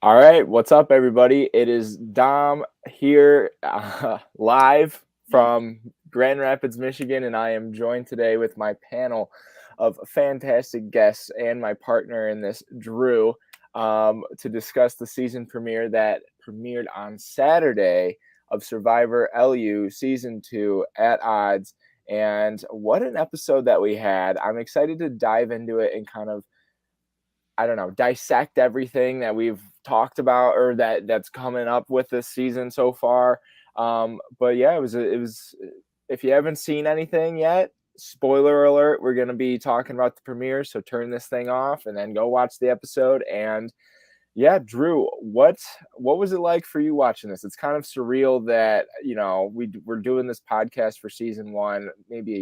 All right, what's up, everybody? It is Dom here, live from Grand Rapids, Michigan, and I am joined today with my panel of fantastic guests and my partner in this, Drew, to discuss the season premiere that premiered on Saturday of Survivor LU Season 2 at Odds. And what an episode that we had. I'm excited to dive into it and kind of dissect everything that we've talked about or that's coming up with this season so far. But yeah, it was. If you haven't seen anything yet, spoiler alert, we're gonna be talking about the premiere. So turn this thing off and then go watch the episode. And yeah, Drew, what was it like for you watching this? It's kind of surreal that we're doing this podcast for season one maybe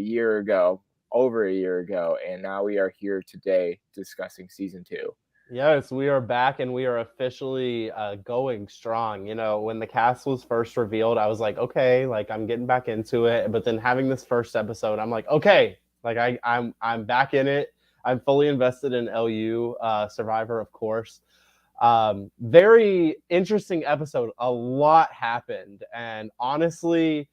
over a year ago, and now we are here today discussing season two. Yes, we are back and we are officially going strong. When the cast was first revealed, I was like, okay, like I'm getting back into it. But then having this first episode, I'm like, okay, like I'm back in it. I'm fully invested in LU Survivor, of course. Very interesting episode. A lot happened, and honestly,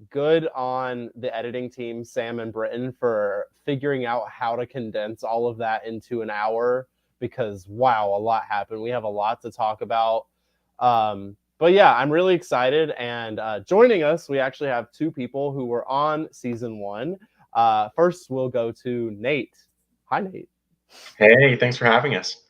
good on the editing team, Sam and Britton, for figuring out how to condense all of that into an hour. Because wow, a lot happened. We have a lot to talk about. But yeah, I'm really excited. And joining us, we actually have two people who were on season one. First, we'll go to Nate. Hi, Nate. Hey, thanks for having us.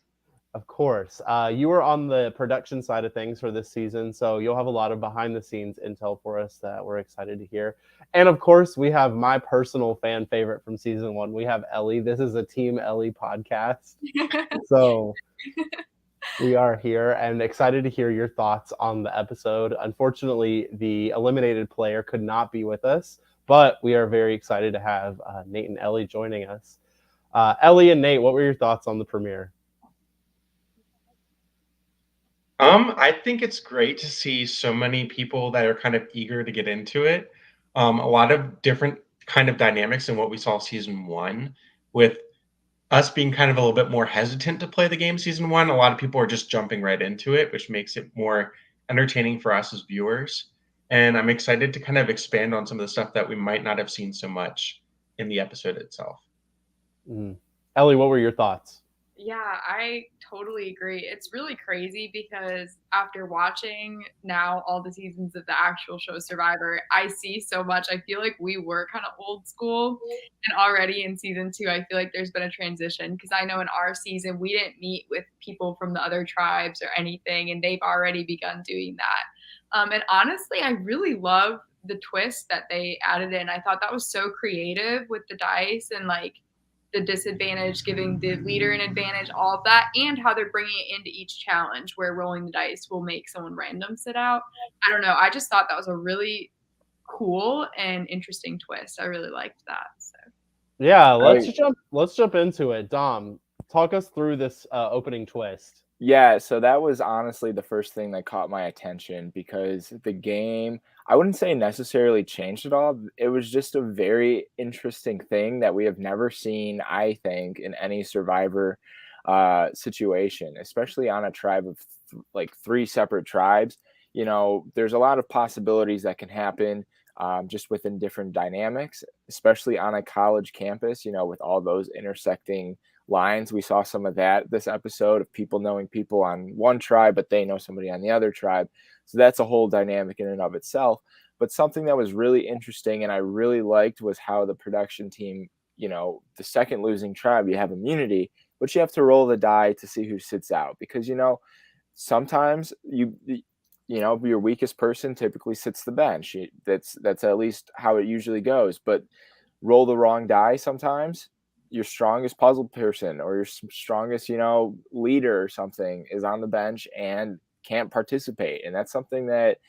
Of course. You were on the production side of things for this season, so you'll have a lot of behind-the-scenes intel for us that we're excited to hear. And of course, we have my personal fan favorite from season one. We have Ellie. This is a Team Ellie podcast. So we are here and excited to hear your thoughts on the episode. Unfortunately, the eliminated player could not be with us, but we are very excited to have Nate and Ellie joining us. Ellie and Nate, what were your thoughts on the premiere? I think it's great to see so many people that are kind of eager to get into it. A lot of different kind of dynamics in what we saw season one, with us being kind of a little bit more hesitant to play the game season one. A lot of people are just jumping right into it, which makes it more entertaining for us as viewers. And I'm excited to kind of expand on some of the stuff that we might not have seen so much in the episode itself. Ellie, what were your thoughts? Yeah, I totally agree. It's really crazy because after watching now all the seasons of the actual show Survivor, I see so much. I feel like we were kind of old school. And already in season two, I feel like there's been a transition because I know in our season, we didn't meet with people from the other tribes or anything, and they've already begun doing that. And honestly, I really love the twist that they added in. I thought that was so creative with the dice and like the disadvantage, giving the leader an advantage, all of that, and how they're bringing it into each challenge where rolling the dice will make someone random sit out. I don't know. I just thought that was a really cool and interesting twist. I really liked that. So yeah, let's jump into it. Dom, talk us through this opening twist. Yeah, so that was honestly the first thing that caught my attention because the game, I wouldn't say necessarily changed at all. It was just a very interesting thing that we have never seen, I think, in any Survivor situation, especially on a tribe of like three separate tribes. There's a lot of possibilities that can happen just within different dynamics, especially on a college campus, with all those intersecting lines. We saw some of that this episode of people knowing people on one tribe, but they know somebody on the other tribe. So that's a whole dynamic in and of itself. But something that was really interesting and I really liked was how the production team, the second losing tribe, you have immunity, but you have to roll the die to see who sits out because, sometimes your weakest person typically sits the bench. That's at least how it usually goes. But roll the wrong die sometimes, your strongest puzzle person or your strongest, leader or something is on the bench and can't participate. And that's something that,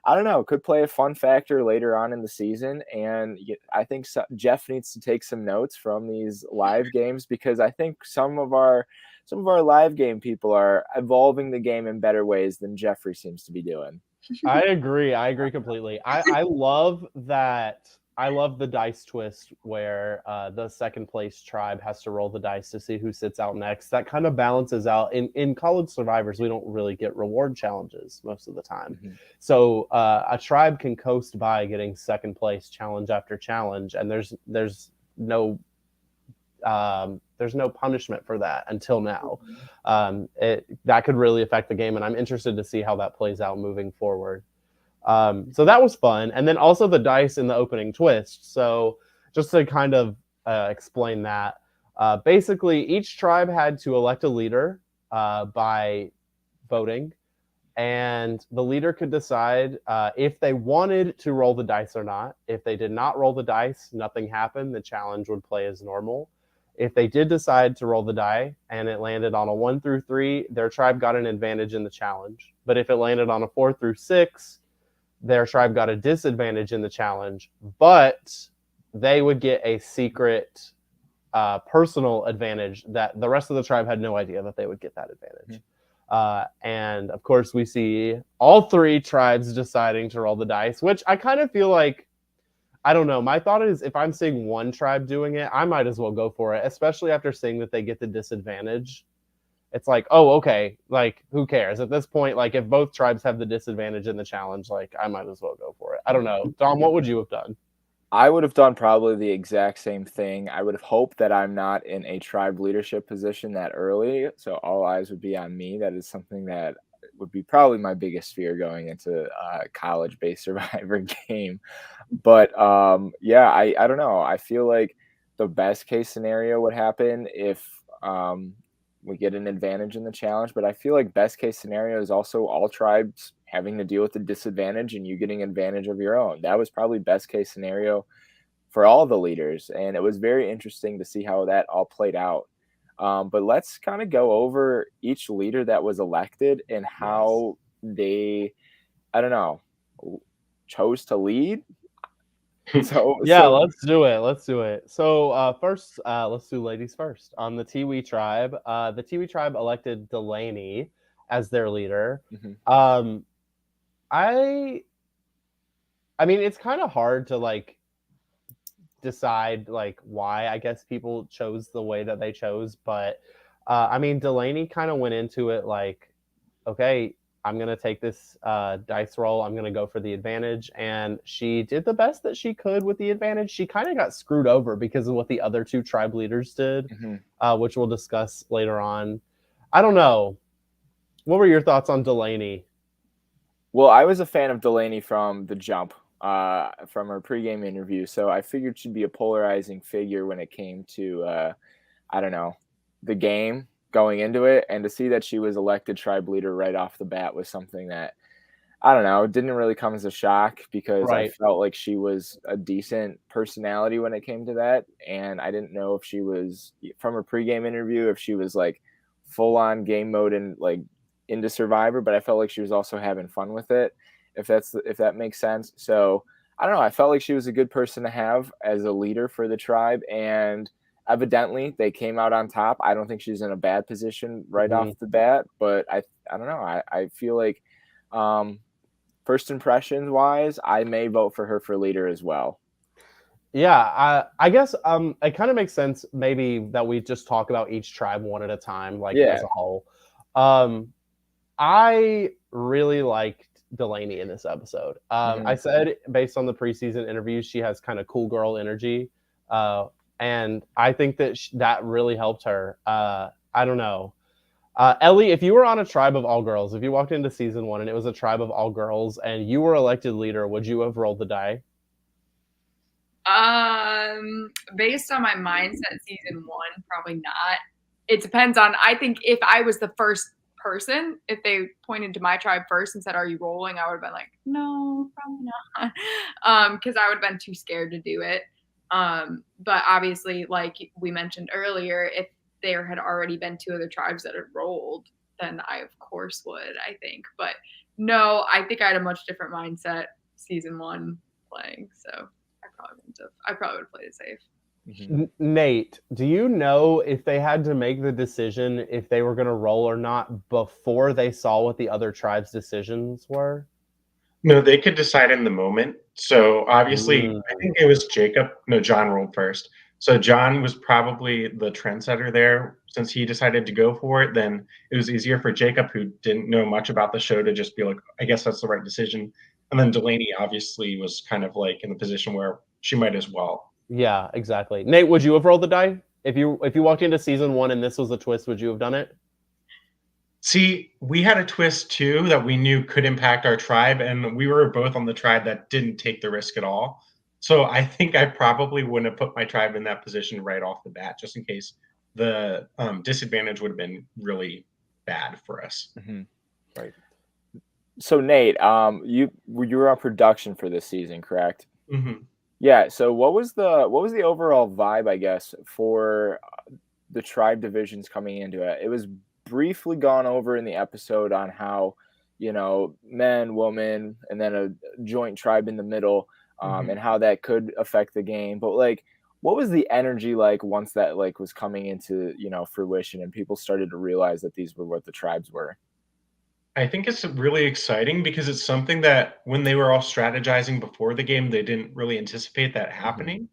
I don't know, could play a fun factor later on in the season. And I think Jeff needs to take some notes from these live games because I think some of our live game people are evolving the game in better ways than Jeffrey seems to be doing. I agree completely. I love that. I love the dice twist where the second place tribe has to roll the dice to see who sits out next. That kind of balances out. In college survivors, we don't really get reward challenges most of the time. Mhm. So a tribe can coast by getting second place challenge after challenge, and there's no punishment for that until now. That could really affect the game, and I'm interested to see how that plays out moving forward. So that was fun. And then also the dice in the opening twist. So just to kind of explain that, basically each tribe had to elect a leader by voting, and the leader could decide if they wanted to roll the dice or not. If they did not roll the dice, nothing happened. The challenge would play as normal. If they did decide to roll the die and it landed on a 1 through 3, their tribe got an advantage in the challenge. But if it landed on a 4 through 6, their tribe got a disadvantage in the challenge, but they would get a secret personal advantage that the rest of the tribe had no idea that they would get that advantage. And of course, we see all 3 tribes deciding to roll the dice, which I kind of feel like, I don't know. My thought is if I'm seeing one tribe doing it, I might as well go for it, especially after seeing that they get the disadvantage. It's like, oh, okay, like, who cares? At this point, like, if both tribes have the disadvantage in the challenge, like, I might as well go for it. I don't know. Dom, what would you have done? I would have done probably the exact same thing. I would have hoped that I'm not in a tribe leadership position that early, so all eyes would be on me. That is something that would be probably my biggest fear going into a college-based Survivor game. But yeah, I don't know. I feel like the best case scenario would happen if we get an advantage in the challenge. But I feel like best case scenario is also all tribes having to deal with the disadvantage and you getting advantage of your own. That was probably best case scenario for all the leaders, and it was very interesting to see how that all played out. But let's kind of go over each leader that was elected and how they, I don't know, chose to lead. Yeah, let's do it. Let's do it. So first, let's do ladies first. On the Tiwi tribe, the Tiwi tribe elected Delaney as their leader. Mhm. I mean, it's kind of hard to like decide like why I guess people chose the way that they chose, but I mean, Delaney kind of went into it like, okay, I'm gonna take this dice roll. I'm gonna go for the advantage, and she did the best that she could with the advantage. She kind of got screwed over because of what the other 2 tribe leaders did, which we'll discuss later on. I don't know. What were your thoughts on Delaney? Well, I was a fan of Delaney from the jump, from her pregame interview, so I figured she'd be a polarizing figure when it came to, I don't know, the game going into it, and to see that she was elected tribe leader right off the bat was something that, I don't know, it didn't really come as a shock because I Right. felt like she was a decent personality when it came to that, and I didn't know if she was, from her pregame interview, if she was like full on game mode and like into Survivor, but I felt like she was also having fun with it, if that makes sense. So I don't know. I felt like she was a good person to have as a leader for the tribe, and evidently they came out on top. I don't think she's in a bad position right off the bat, but I don't know. I feel like first impressions wise, I may vote for her for leader as well. Yeah, I guess it kind of makes sense maybe that we just talk about each tribe one at a time, like Yeah. as a whole. I really liked Delaney in this episode. I said based on the preseason interviews, she has kind of cool girl energy, and I think that that really helped her. I don't know. Ellie, if you were on a tribe of all girls, if you walked into season 1 and it was a tribe of all girls and you were elected leader, would you have rolled the die? Based on my mindset season 1, probably not. It depends on, I think if I was the first person, if they pointed to my tribe first and said, "Are you rolling?" I would have been like, "No, probably not." Because I would have been too scared to do it. But obviously, like we mentioned earlier, if there had already been 2 other tribes that had rolled, then I of course would, I think. But no, I think I had a much different mindset season 1 playing. So I probably would have played it safe. Nate, do you know if they had to make the decision if they were going to roll or not before they saw what the other tribes' decisions were? No, they could decide in the moment. So obviously, Mm. I think it was Jacob. No, John rolled first. So John was probably the trendsetter there. Since he decided to go for it, then it was easier for Jacob, who didn't know much about the show, to just be like, I guess that's the right decision. And then Delaney obviously was kind of like in the position where she might as well. Yeah, exactly. Nate, would you have rolled the die if you walked into season 1 and this was the twist? Would you have done it? See, we had a twist too that we knew could impact our tribe, and we were both on the tribe that didn't take the risk at all. So I think I probably wouldn't have put my tribe in that position right off the bat, just in case the disadvantage would have been really bad for us. Mhm. Right. So Nate, you were on production for this season, correct? Hmm. Yeah. So what was the overall vibe, I guess, for the tribe divisions coming into it? It was briefly gone over in the episode on how, men, woman, and then a joint tribe in the middle, Hmm. and how that could affect the game. But like, what was the energy like once that like was coming into fruition and people started to realize that these were what the tribes were? I think it's really exciting because it's something that when they were all strategizing before the game, they didn't really anticipate that Hmm. happening.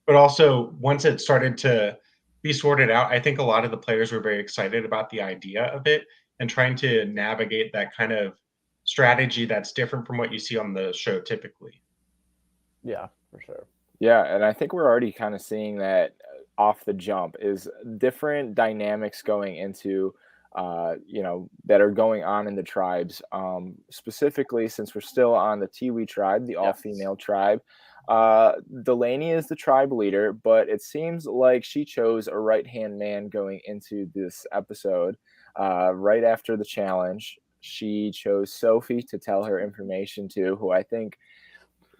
But also, once it started to be sorted out, I think a lot of the players were very excited about the idea of it and trying to navigate that kind of strategy that's different from what you see on the show typically. Yeah, for sure. Yeah, and I think we're already kind of seeing that off the jump is different dynamics going into, that are going on in the tribes. Specifically, since we're still on the Tiwi tribe, the Yes. all-female tribe, Delaney is the tribe leader, but it seems like she chose a right-hand man going into this episode. Right after the challenge, she chose Sophie to tell her information to, who I think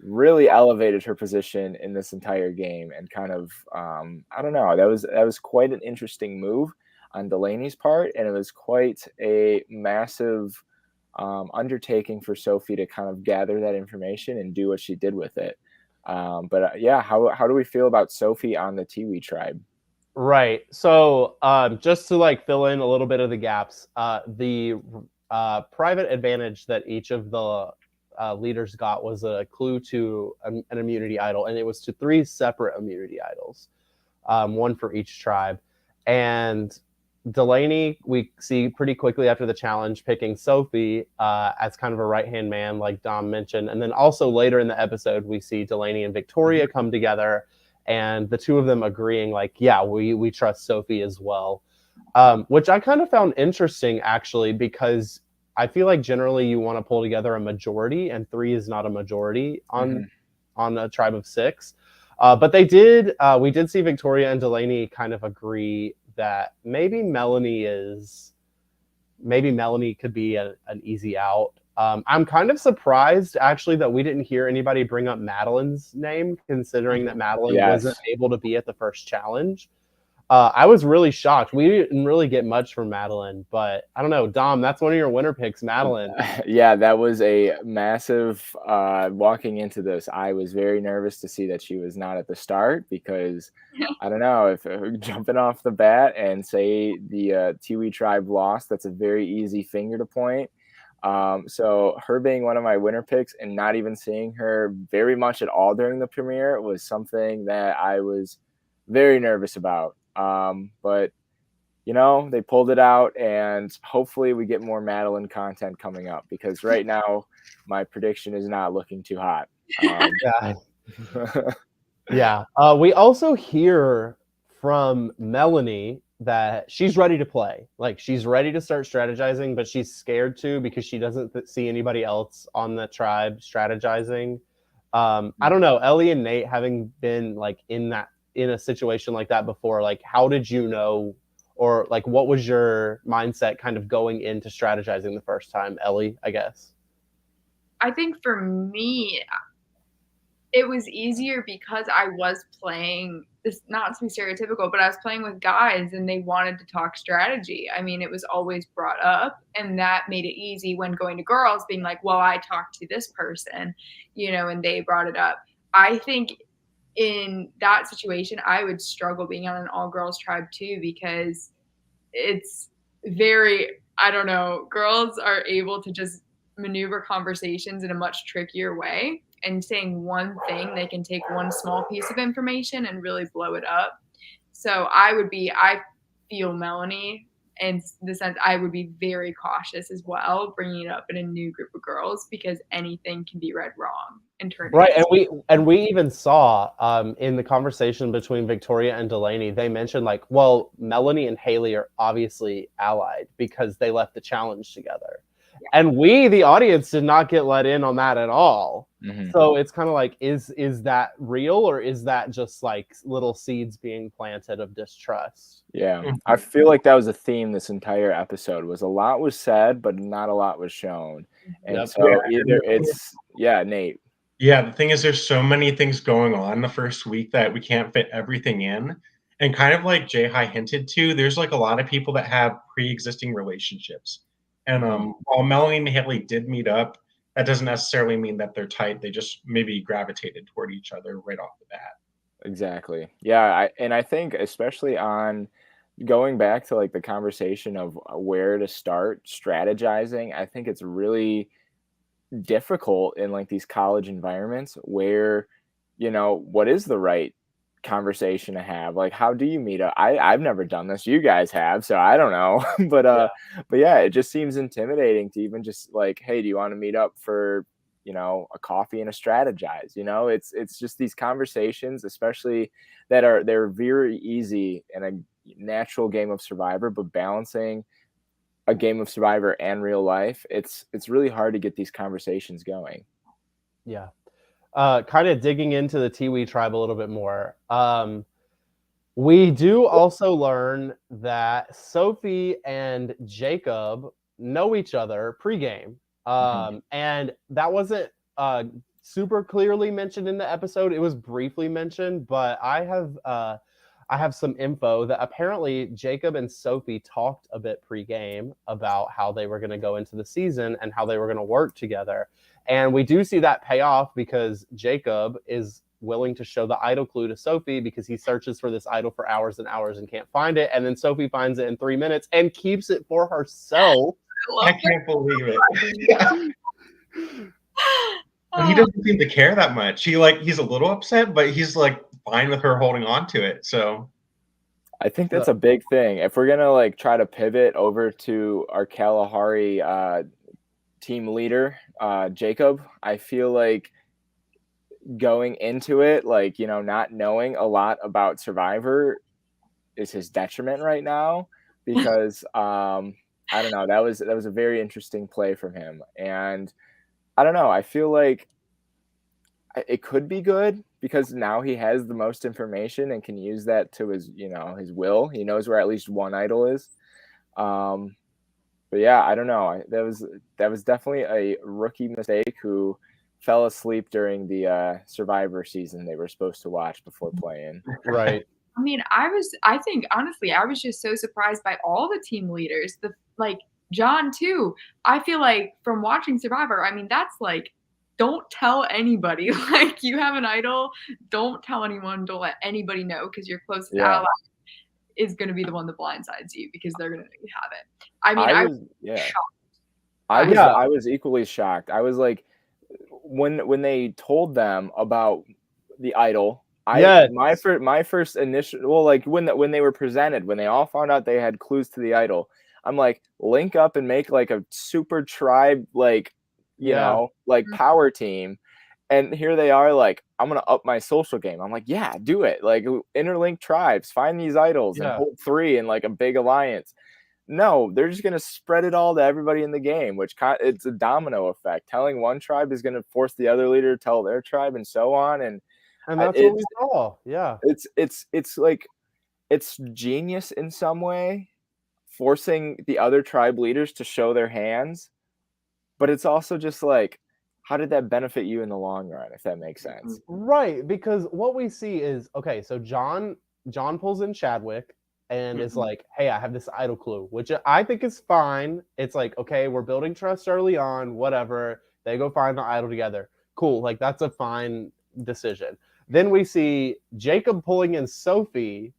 really elevated her position in this entire game and kind of I don't know, that was quite an interesting move on Delaney's part, and it was quite a massive undertaking for Sophie to kind of gather that information and do what she did with it. But yeah, how do we feel about Sophie on the Tiwi tribe? Right. So, just to like fill in a little bit of the gaps, the private advantage that each of the leaders got was a clue to an immunity idol, and it was to 3 separate immunity idols, one for each tribe. And Delaney, we see pretty quickly after the challenge, picking Sophie as kind of a right hand man, like Dom mentioned. And then also later in the episode, we see Delaney and Victoria come together, and the two of them agreeing, like, yeah, we trust Sophie as well. Which I kind of found interesting, actually, because I feel like generally you want to pull together a majority, and 3 is not a majority Mhm. on a tribe of 6. But they did. We did see Victoria and Delaney kind of agree that maybe Melanie could be an easy out. I'm kind of surprised actually that we didn't hear anybody bring up Madeline's name, considering that Madeline wasn't Yes. able to be at the first challenge. I was really shocked. We didn't really get much from Madeline, but I don't know, Dom. That's one of your winner picks, Madeline. Yeah, that was a massive walking into this. I was very nervous to see that she was not at the start because I don't know if jumping off the bat and say the Tiwi tribe lost, that's a very easy finger to point. So her being one of my winner picks and not even seeing her very much at all during the premiere was something that I was very nervous about. But they pulled it out, and hopefully we get more Madeline content coming up because right now my prediction is not looking too hot. Yeah. Yeah. We also hear from Melanie that she's ready to play. Like, she's ready to start strategizing, but she's scared to because she doesn't see anybody else on the tribe strategizing. I don't know, Ellie and Nate, having been like in a situation like that before, like, how did you know, or like what was your mindset kind of going into strategizing the first time, Ellie, I guess? I think for me, it was easier because I was playing this, not to be stereotypical, but I was playing with guys and they wanted to talk strategy. I mean, it was always brought up, and that made it easy when going to girls, being like, well, I talked to this person, and they brought it up. I think in that situation, I would struggle being on an all girls tribe too, because it's very, I don't know, girls are able to just maneuver conversations in a much trickier way, and saying one thing, they can take one small piece of information and really blow it up. So I feel Melanie in the sense I would be very cautious as well, bringing it up in a new group of girls, because anything can be read wrong and turned Right, against. and we even saw in the conversation between Victoria and Delaney, they mentioned like, well, Melanie and Haley are obviously allied because they left the challenge together. Yeah. And we, the audience, did not get let in on that at all. Mm-hmm. So it's kind of like, is that real, or is that just like little seeds being planted of distrust? Yeah, I feel like that was a theme this entire episode. Was a lot was said, but not a lot was shown. And so either it's Nate. Yeah, the thing is, there's so many things going on the first week that we can't fit everything in. And kind of like Jay High hinted to, there's like a lot of people that have pre-existing relationships. And while Melanie and Haley did meet up, that doesn't necessarily mean that they're tight. They just maybe gravitated toward each other right off the bat. Exactly. Yeah, I think especially on going back to like the conversation of where to start strategizing, I think it's really difficult in like these college environments where, what is the right conversation to have? Like, how do you meet up? I've never done this. You guys have, so I don't know. but yeah, it just seems intimidating to even just like, hey, do you want to meet up for, a coffee and a strategize? It's just these conversations, especially they're very easy in a natural game of Survivor, but balancing a game of Survivor and real life, it's really hard to get these conversations going. Yeah. Kind of digging into the Tiwi tribe a little bit more. We do also learn that Sophie and Jacob know each other pregame. And that wasn't super clearly mentioned in the episode. It was briefly mentioned, but I have some info that apparently Jacob and Sophie talked a bit pregame about how they were going to go into the season and how they were going to work together. And we do see that pay off because Jacob is willing to show the idol clue to Sophie because he searches for this idol for hours and hours and can't find it. And then Sophie finds it in 3 minutes and keeps it for herself. I can't believe it. But he doesn't seem to care that much. He's a little upset, but he's like fine with her holding on to it. So I think that's a big thing. If we're gonna like try to pivot over to our Kalahari team leader, Jacob, I feel like going into it, like, not knowing a lot about Survivor is his detriment right now because I don't know, that was a very interesting play from him. And I don't know, I feel like it could be good because now he has the most information and can use that to his, his will. He knows where at least one idol is. But yeah, I don't know. That was definitely a rookie mistake who fell asleep during the Survivor season they were supposed to watch before playing. Right. I mean, I think honestly, I was just so surprised by all the team leaders. Like John too. I feel like from watching Survivor, I mean, that's like, don't tell anybody. Like, you have an idol, don't tell anyone. Don't let anybody know because your closest ally is going to be the one that blindsides you because they're going to know you have it. I mean, I was shocked. I was equally shocked. I was like, when they told them about the idol, my first initial, well, like when they were presented, when they all found out they had clues to the idol, I'm like, link up and make like a super tribe, like, like power team. And here they are like, I'm going to up my social game. I'm like, yeah, do it. Like, interlink tribes, find these idols and hold 3 in like a big alliance. No, they're just going to spread it all to everybody in the game, which it's a domino effect. Telling one tribe is going to force the other leader to tell their tribe and so on. And that's what we saw. Yeah. It's like, it's genius in some way, forcing the other tribe leaders to show their hands. But it's also just like, how did that benefit you in the long run, if that makes sense? Right, because what we see is, okay, so John pulls in Chadwick and is like, hey, I have this idol clue, which I think is fine. It's like, okay, we're building trust early on, whatever. They go find the idol together. Cool, like that's a fine decision. Then we see Jacob pulling in Sophie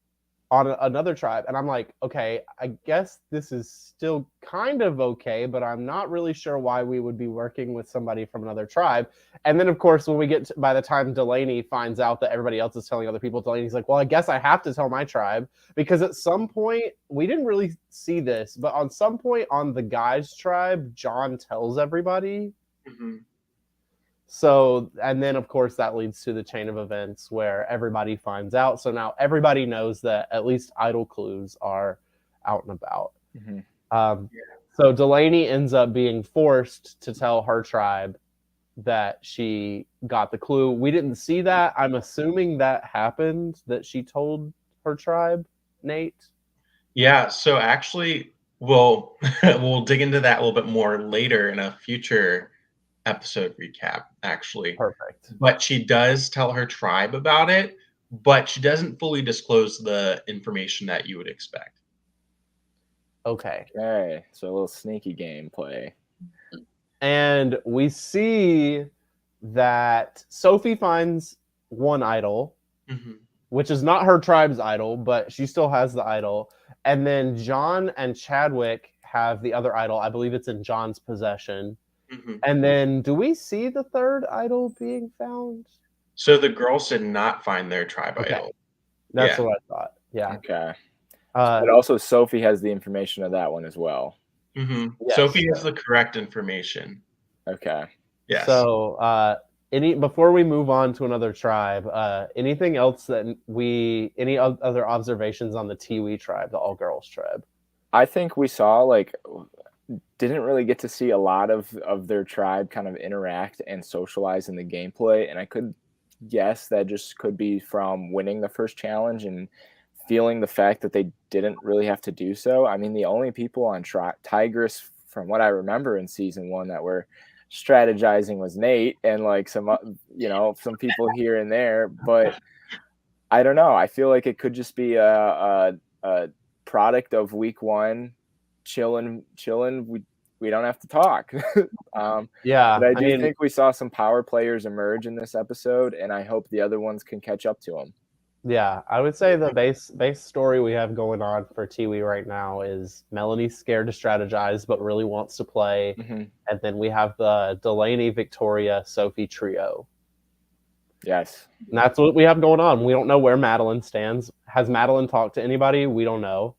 on another tribe. And I'm like, okay, I guess this is still kind of okay, but I'm not really sure why we would be working with somebody from another tribe. And then, of course, when we get by the time Delaney finds out that everybody else is telling other people, Delaney's like, well, I guess I have to tell my tribe, because at some point, we didn't really see this, but on some point on the guys' tribe, John tells everybody. Mm-hmm. So, and then of course that leads to the chain of events where everybody finds out. So now everybody knows that at least idol clues are out and about. Mm-hmm. So Delaney ends up being forced to tell her tribe that she got the clue. We didn't see that. I'm assuming that happened, that she told her tribe, Nate. Yeah, so actually we'll dig into that a little bit more later in a future episode recap, actually. Perfect. But she does tell her tribe about it, but she doesn't fully disclose the information that you would expect. Okay. So a little sneaky gameplay. And we see that Sophie finds one idol, which is not her tribe's idol, but she still has the idol. And then John and Chadwick have the other idol. I believe it's in John's possession. And then do we see the third idol being found? So the girls did not find their tribe idol. That's what I thought. Yeah. Okay. But also Sophie has the information of that one as well. Yes. Sophie has the correct information. Okay. Yes. So before we move on to another tribe, anything else that any other observations on the Tiwi tribe, the all girls tribe? I think we saw didn't really get to see a lot of their tribe kind of interact and socialize in the gameplay, and I could guess that just could be from winning the first challenge and feeling the fact that they didn't really have to do so. I mean, the only people on Tigress, from what I remember in season 1, that were strategizing was Nate and some people here and there, but I don't know. I feel like it could just be a product of week 1. Chilling. We don't have to talk. Yeah, but I do think we saw some power players emerge in this episode, and I hope the other ones can catch up to them. Yeah, I would say the base story we have going on for Tiwi right now is Melanie's scared to strategize but really wants to play, and then we have the Delaney, Victoria, Sophie trio. Yes, and that's what we have going on. We don't know where Madeline stands. Has Madeline talked to anybody? We don't know.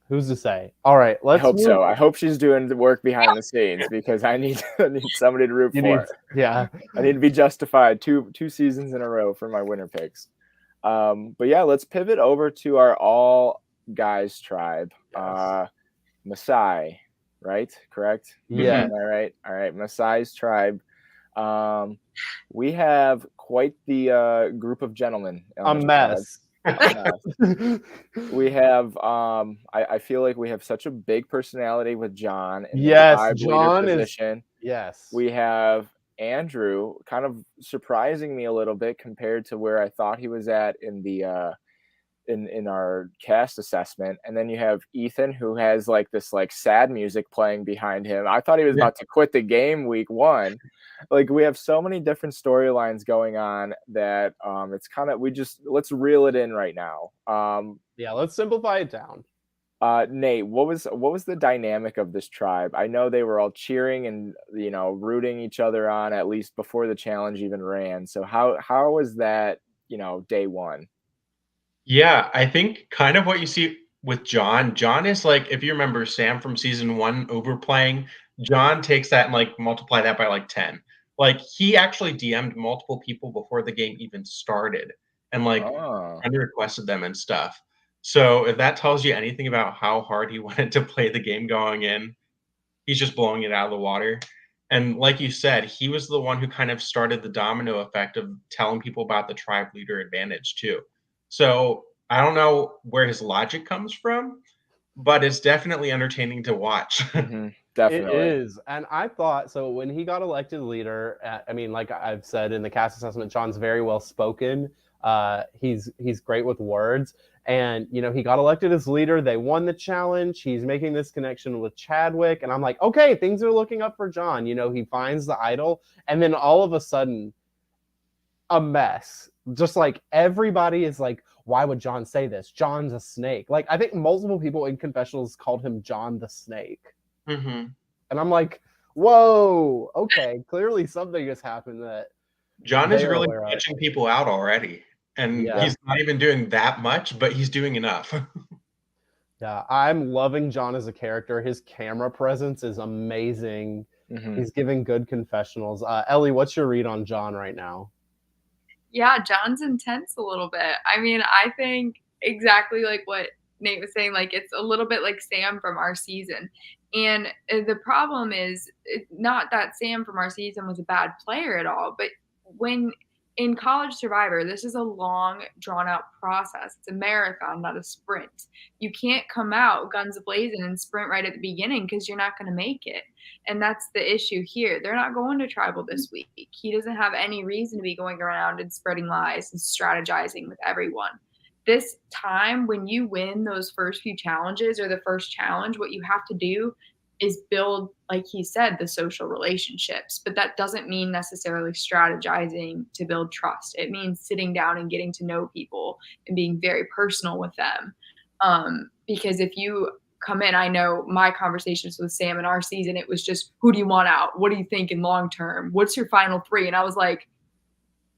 Who's to say? All right, let's. I hope so. I hope she's doing the work behind the scenes because I need somebody to root for. Yeah, I need to be justified two seasons in a row for my winner picks. But yeah, let's pivot over to our all guys tribe. Yes. Maasai, right? Correct? Yeah. All right. Maasai's tribe. We have quite the group of gentlemen. A mess. We have I feel like we have such a big personality with John in yes, the John position. Is yes. We have Andrew kind of surprising me a little bit compared to where I thought he was at in the in our cast assessment. And then you have Ethan, who has this sad music playing behind him. I thought he was about to quit the game week 1. We have so many different storylines going on that it's kind of let's reel it in right now. Let's simplify it down. Nate, what was the dynamic of this tribe? I know they were all cheering and rooting each other on, at least before the challenge even ran. So how was that day 1? Yeah, I think kind of what you see with John. John is if you remember Sam from season 1 overplaying, John takes that and multiply that by 10. He actually DM'd multiple people before the game even started and friend requested them and stuff. So if that tells you anything about how hard he wanted to play the game going in, he's just blowing it out of the water. And like you said, he was the one who kind of started the domino effect of telling people about the tribe leader advantage too. So I don't know where his logic comes from, but it's definitely entertaining to watch. Definitely. It is. And I thought, so when he got elected leader, like I've said in the cast assessment, John's very well spoken. He's great with words. And, he got elected as leader. They won the challenge. He's making this connection with Chadwick. And I'm like, okay, things are looking up for John. He finds the idol. And then all of a sudden, a mess. Just everybody is why would John say this? John's a snake. Like, I think multiple people in confessionals called him John the Snake. Mm-hmm. And I'm like, whoa, okay, clearly something has happened that John is they are really aware of. catching people out already. And Yeah. he's not even doing that much, but he's doing enough. Yeah, I'm loving John as a character. His camera presence is amazing. Mhm. He's giving good confessionals. Ellie, what's your read on John right now? Yeah, John's intense a little bit. I mean, I think exactly like what Nate was saying, like it's a little bit like Sam from our season. And the problem is not that Sam from our season was a bad player at all, but when in College Survivor, this is a long, drawn out process. It's a marathon, not a sprint. You can't come out guns blazing and sprint right at the beginning because you're not going to make it. And that's the issue here. They're not going to tribal this week. He doesn't have any reason to be going around and spreading lies and strategizing with everyone. This time, when you win those first few challenges or the first challenge, what you have to do is build, like he said, the social relationships. But that doesn't mean necessarily strategizing to build trust. It means sitting down and getting to know people and being very personal with them. Because if you come in, I know my conversations with Sam in our season, it was just, who do you want out? What do you think in long term? What's your final three? And I was like,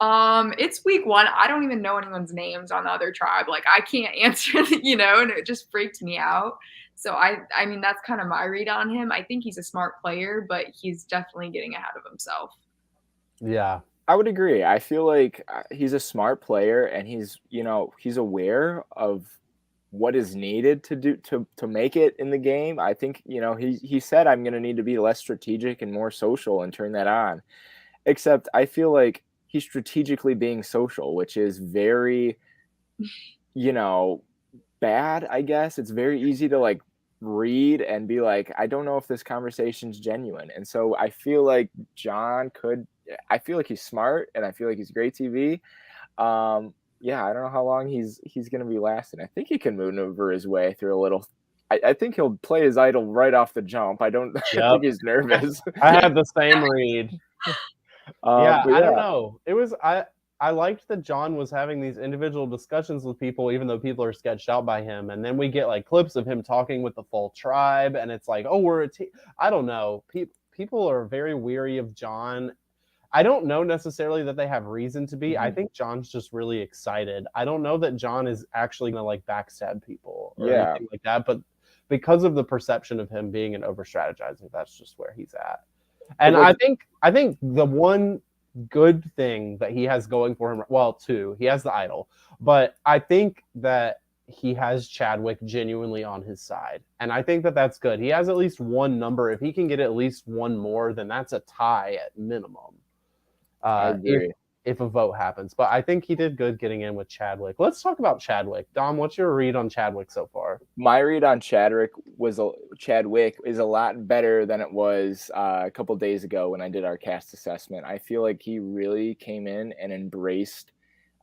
it's week 1. I don't even know anyone's names on the other tribe. Like I can't answer, and it just freaked me out. So I mean, that's kind of my read on him. I think he's a smart player, but he's definitely getting ahead of himself. Yeah. I would agree. I feel like he's a smart player, and he's aware of what is needed to do to make it in the game. I think, he said, I'm going to need to be less strategic and more social and turn that on. Except I feel like he's strategically being social, which is very, bad, I guess. It's very easy to like read and be like, I don't know if this conversation's genuine. And so I feel like I feel like he's smart, and I feel like he's great TV. Yeah, I don't know how long he's going to be lasting. I think he can maneuver his way through a little. I think he'll play his idol right off the jump. I don't think he's nervous. I had the same read. I don't know. I liked that John was having these individual discussions with people, even though people are sketched out by him. And then we get like clips of him talking with the full tribe, and it's like, oh, we're a team. I don't know. People are very weary of John. I don't know necessarily that they have reason to be. Mm-hmm. I think John's just really excited. I don't know that John is actually going to like backstab people or anything like that, but because of the perception of him being an over-strategizer, that's just where he's at. And I think the one good thing that he has going for him, well, two, he has the idol, but I think that he has Chadwick genuinely on his side. And I think that that's good. He has at least one number. If he can get at least one more, then that's a tie at minimum. I agree. If a vote happens. But I think he did good getting in with Chadwick. Let's talk about Chadwick. Dom, what's your read on Chadwick so far? My read on Chadwick is a lot better than it was a couple days ago when I did our cast assessment. I feel like he really came in and embraced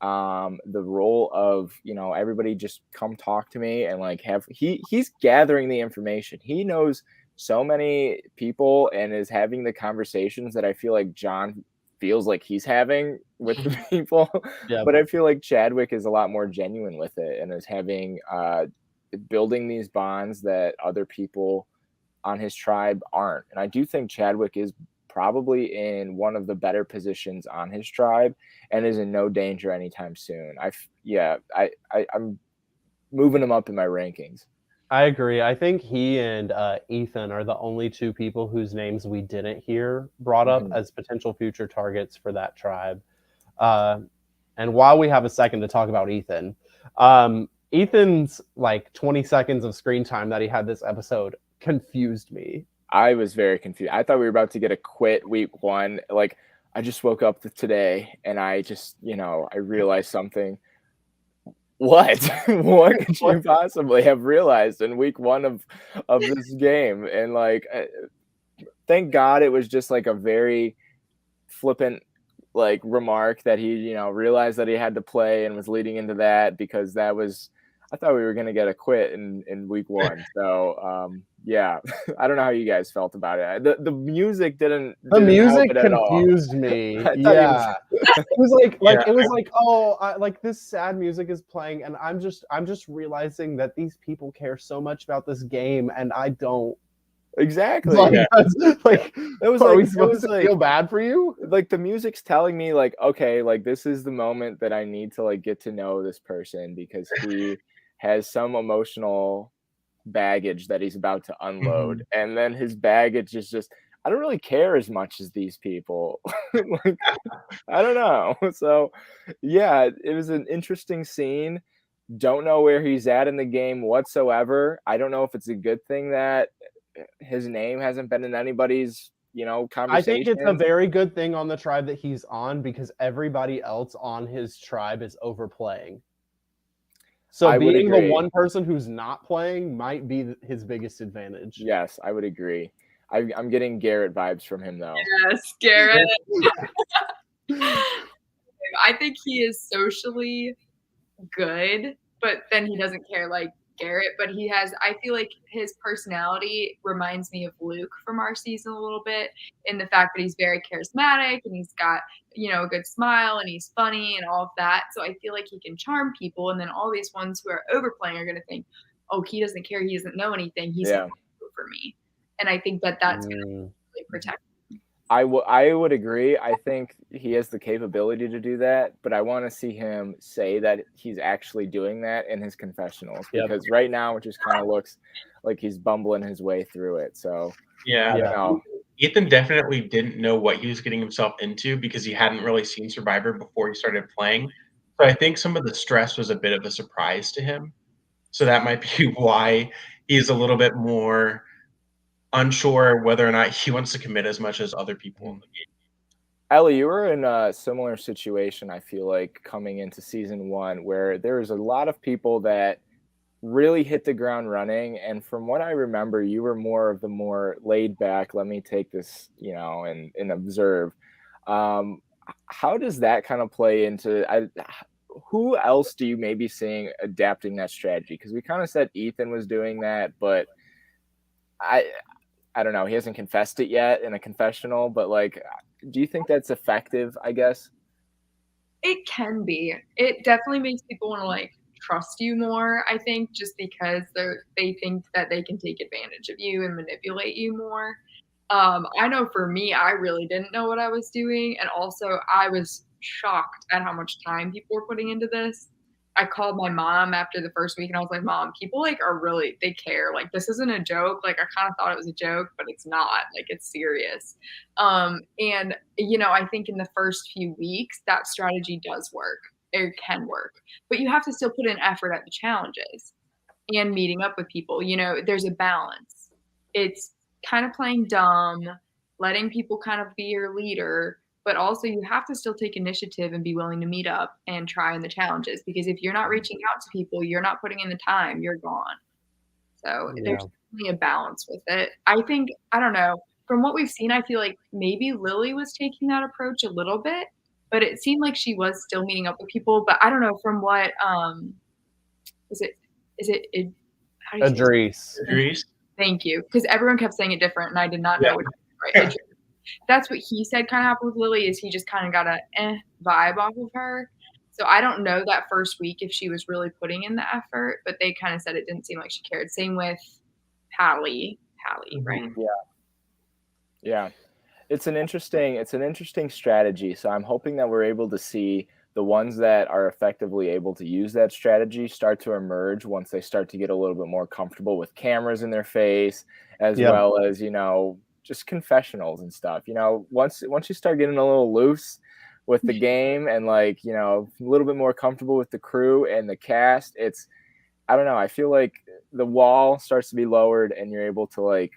the role of, everybody just come talk to me, and like he's gathering the information. He knows so many people and is having the conversations that I feel like John feels like he's having with the people. Yeah. But I feel like Chadwick is a lot more genuine with it and is having building these bonds that other people on his tribe aren't. And I do think Chadwick is probably in one of the better positions on his tribe and is in no danger anytime soon. I'm moving him up in my rankings. I agree. I think he and Ethan are the only two people whose names we didn't hear brought up as potential future targets for that tribe. And while we have a second to talk about Ethan, Ethan's like 20 seconds of screen time that he had this episode confused me. I was very confused. I thought we were about to get a quit week 1. Like, I just woke up today and I just, I realized something. What could you possibly have realized in week 1 of this game? And like, thank God it was just like a very flippant like remark that he, realized that he had to play and was leading into that, because that was, I thought we were gonna get a quit in week 1. So yeah, I don't know how you guys felt about it. The music didn't help music it at all. confused me. I thought Yeah. It was Yeah, it was like, oh, like this sad music is playing, and I'm just realizing that these people care so much about this game, and I don't. Exactly. Like, Yeah. like, It was are like we it supposed was to like feel bad for you? like the music's telling me like, okay, like this is the moment that I need to like get to know this person because he has some emotional baggage that he's about to unload. Mhm. And then his baggage is just I don't really care as much as these people. Like I don't know. So yeah, it was an interesting scene. Don't know where he's at in the game whatsoever. I don't know if it's a good thing that his name hasn't been in anybody's, I think it's a conversation. very good thing on the tribe that he's on because everybody else on his tribe is overplaying. So I would being the agree. one person who's not playing might be his biggest advantage. Yes, I would agree. I'm getting Garrett vibes from him though. Yes, Garrett. I think he is socially good, but then he doesn't care like Garrett. But I feel like his personality reminds me of Luke from our season a little bit in the fact that he's very charismatic and he's got, a good smile and he's funny and all of that. So I feel like he can charm people. And then all these ones who are overplaying are going to think, oh, he doesn't care. He doesn't know anything. He's Yeah. not good for me. And I think that that's going to really protect. I would agree. I think he has the capability to do that, but I want to see him say that he's actually doing that in his confessionals Yep. because right now it just kind of looks like he's bumbling his way through it. So Yeah. I don't know. Ethan definitely didn't know what he was getting himself into because he hadn't really seen Survivor before he started playing. So I think some of the stress was a bit of a surprise to him. So that might be why he's a little bit more unsure whether or not he wants to commit as much as other people in the game. Ellie, you were in a similar situation, I feel like, coming into season 1, where there was a lot of people that really hit the ground running. And from what I remember, you were more of the more laid back, let me take this, and observe. How does that kind of play into who else do you maybe seeing adapting that strategy? Because we kind of said Ethan was doing that, but I don't know. He hasn't confessed it yet in a confessional, but like, do you think that's effective? I guess It can be. It definitely makes people want to like trust you more, I think, just because they think that they can take advantage of you and manipulate you more. I know for me, I really didn't know what I was doing, and also I was shocked at how much time people were putting into this. I called my mom after the first week and I was like, "Mom, people like are really they care. Like this isn't a joke. Like I kind of thought it was a joke, but it's not. Like it's serious." And I think in the first few weeks that strategy does work. It can work. But you have to still put in effort at the challenges and meeting up with people. There's a balance. It's kind of playing dumb, letting people kind of be your leader, but also you have to still take initiative and be willing to meet up and try in the challenges because if you're not reaching out to people, you're not putting in the time, you're gone. So there's definitely a balance with it. I think, I don't know, from what we've seen, I feel like maybe Lily was taking that approach a little bit, but it seemed like she was still meeting up with people. But I don't know from what is it how do you say it? Idris. Idris? Thank you. Because everyone kept saying it different and I did not know which right. That's what he said kind of happened with Lily is he just kind of got a vibe off of her. So I don't know that first week if she was really putting in the effort, but they kind of said it didn't seem like she cared. Same with Hallie, right? Yeah. It's an interesting strategy. So I'm hoping that we're able to see the ones that are effectively able to use that strategy start to emerge once they start to get a little bit more comfortable with cameras in their face, as well as, just confessionals and stuff. Once you start getting a little loose with the game and like, a little bit more comfortable with the crew and the cast, I don't know, I feel like the wall starts to be lowered and you're able to like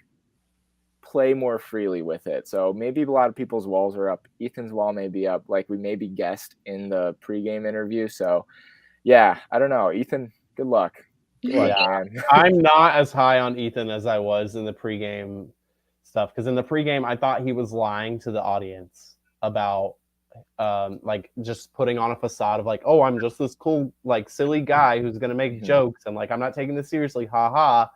play more freely with it. So maybe a lot of people's walls are up. Ethan's wall may be up, like we maybe guessed in the pregame interview. So yeah, I don't know. Ethan, good luck. Good luck, man. I'm not as high on Ethan as I was in the pregame stuff because in the pregame I thought he was lying to the audience about like just putting on a facade of like, oh, I'm just this cool, like silly guy who's gonna make jokes and like I'm not taking this seriously, haha.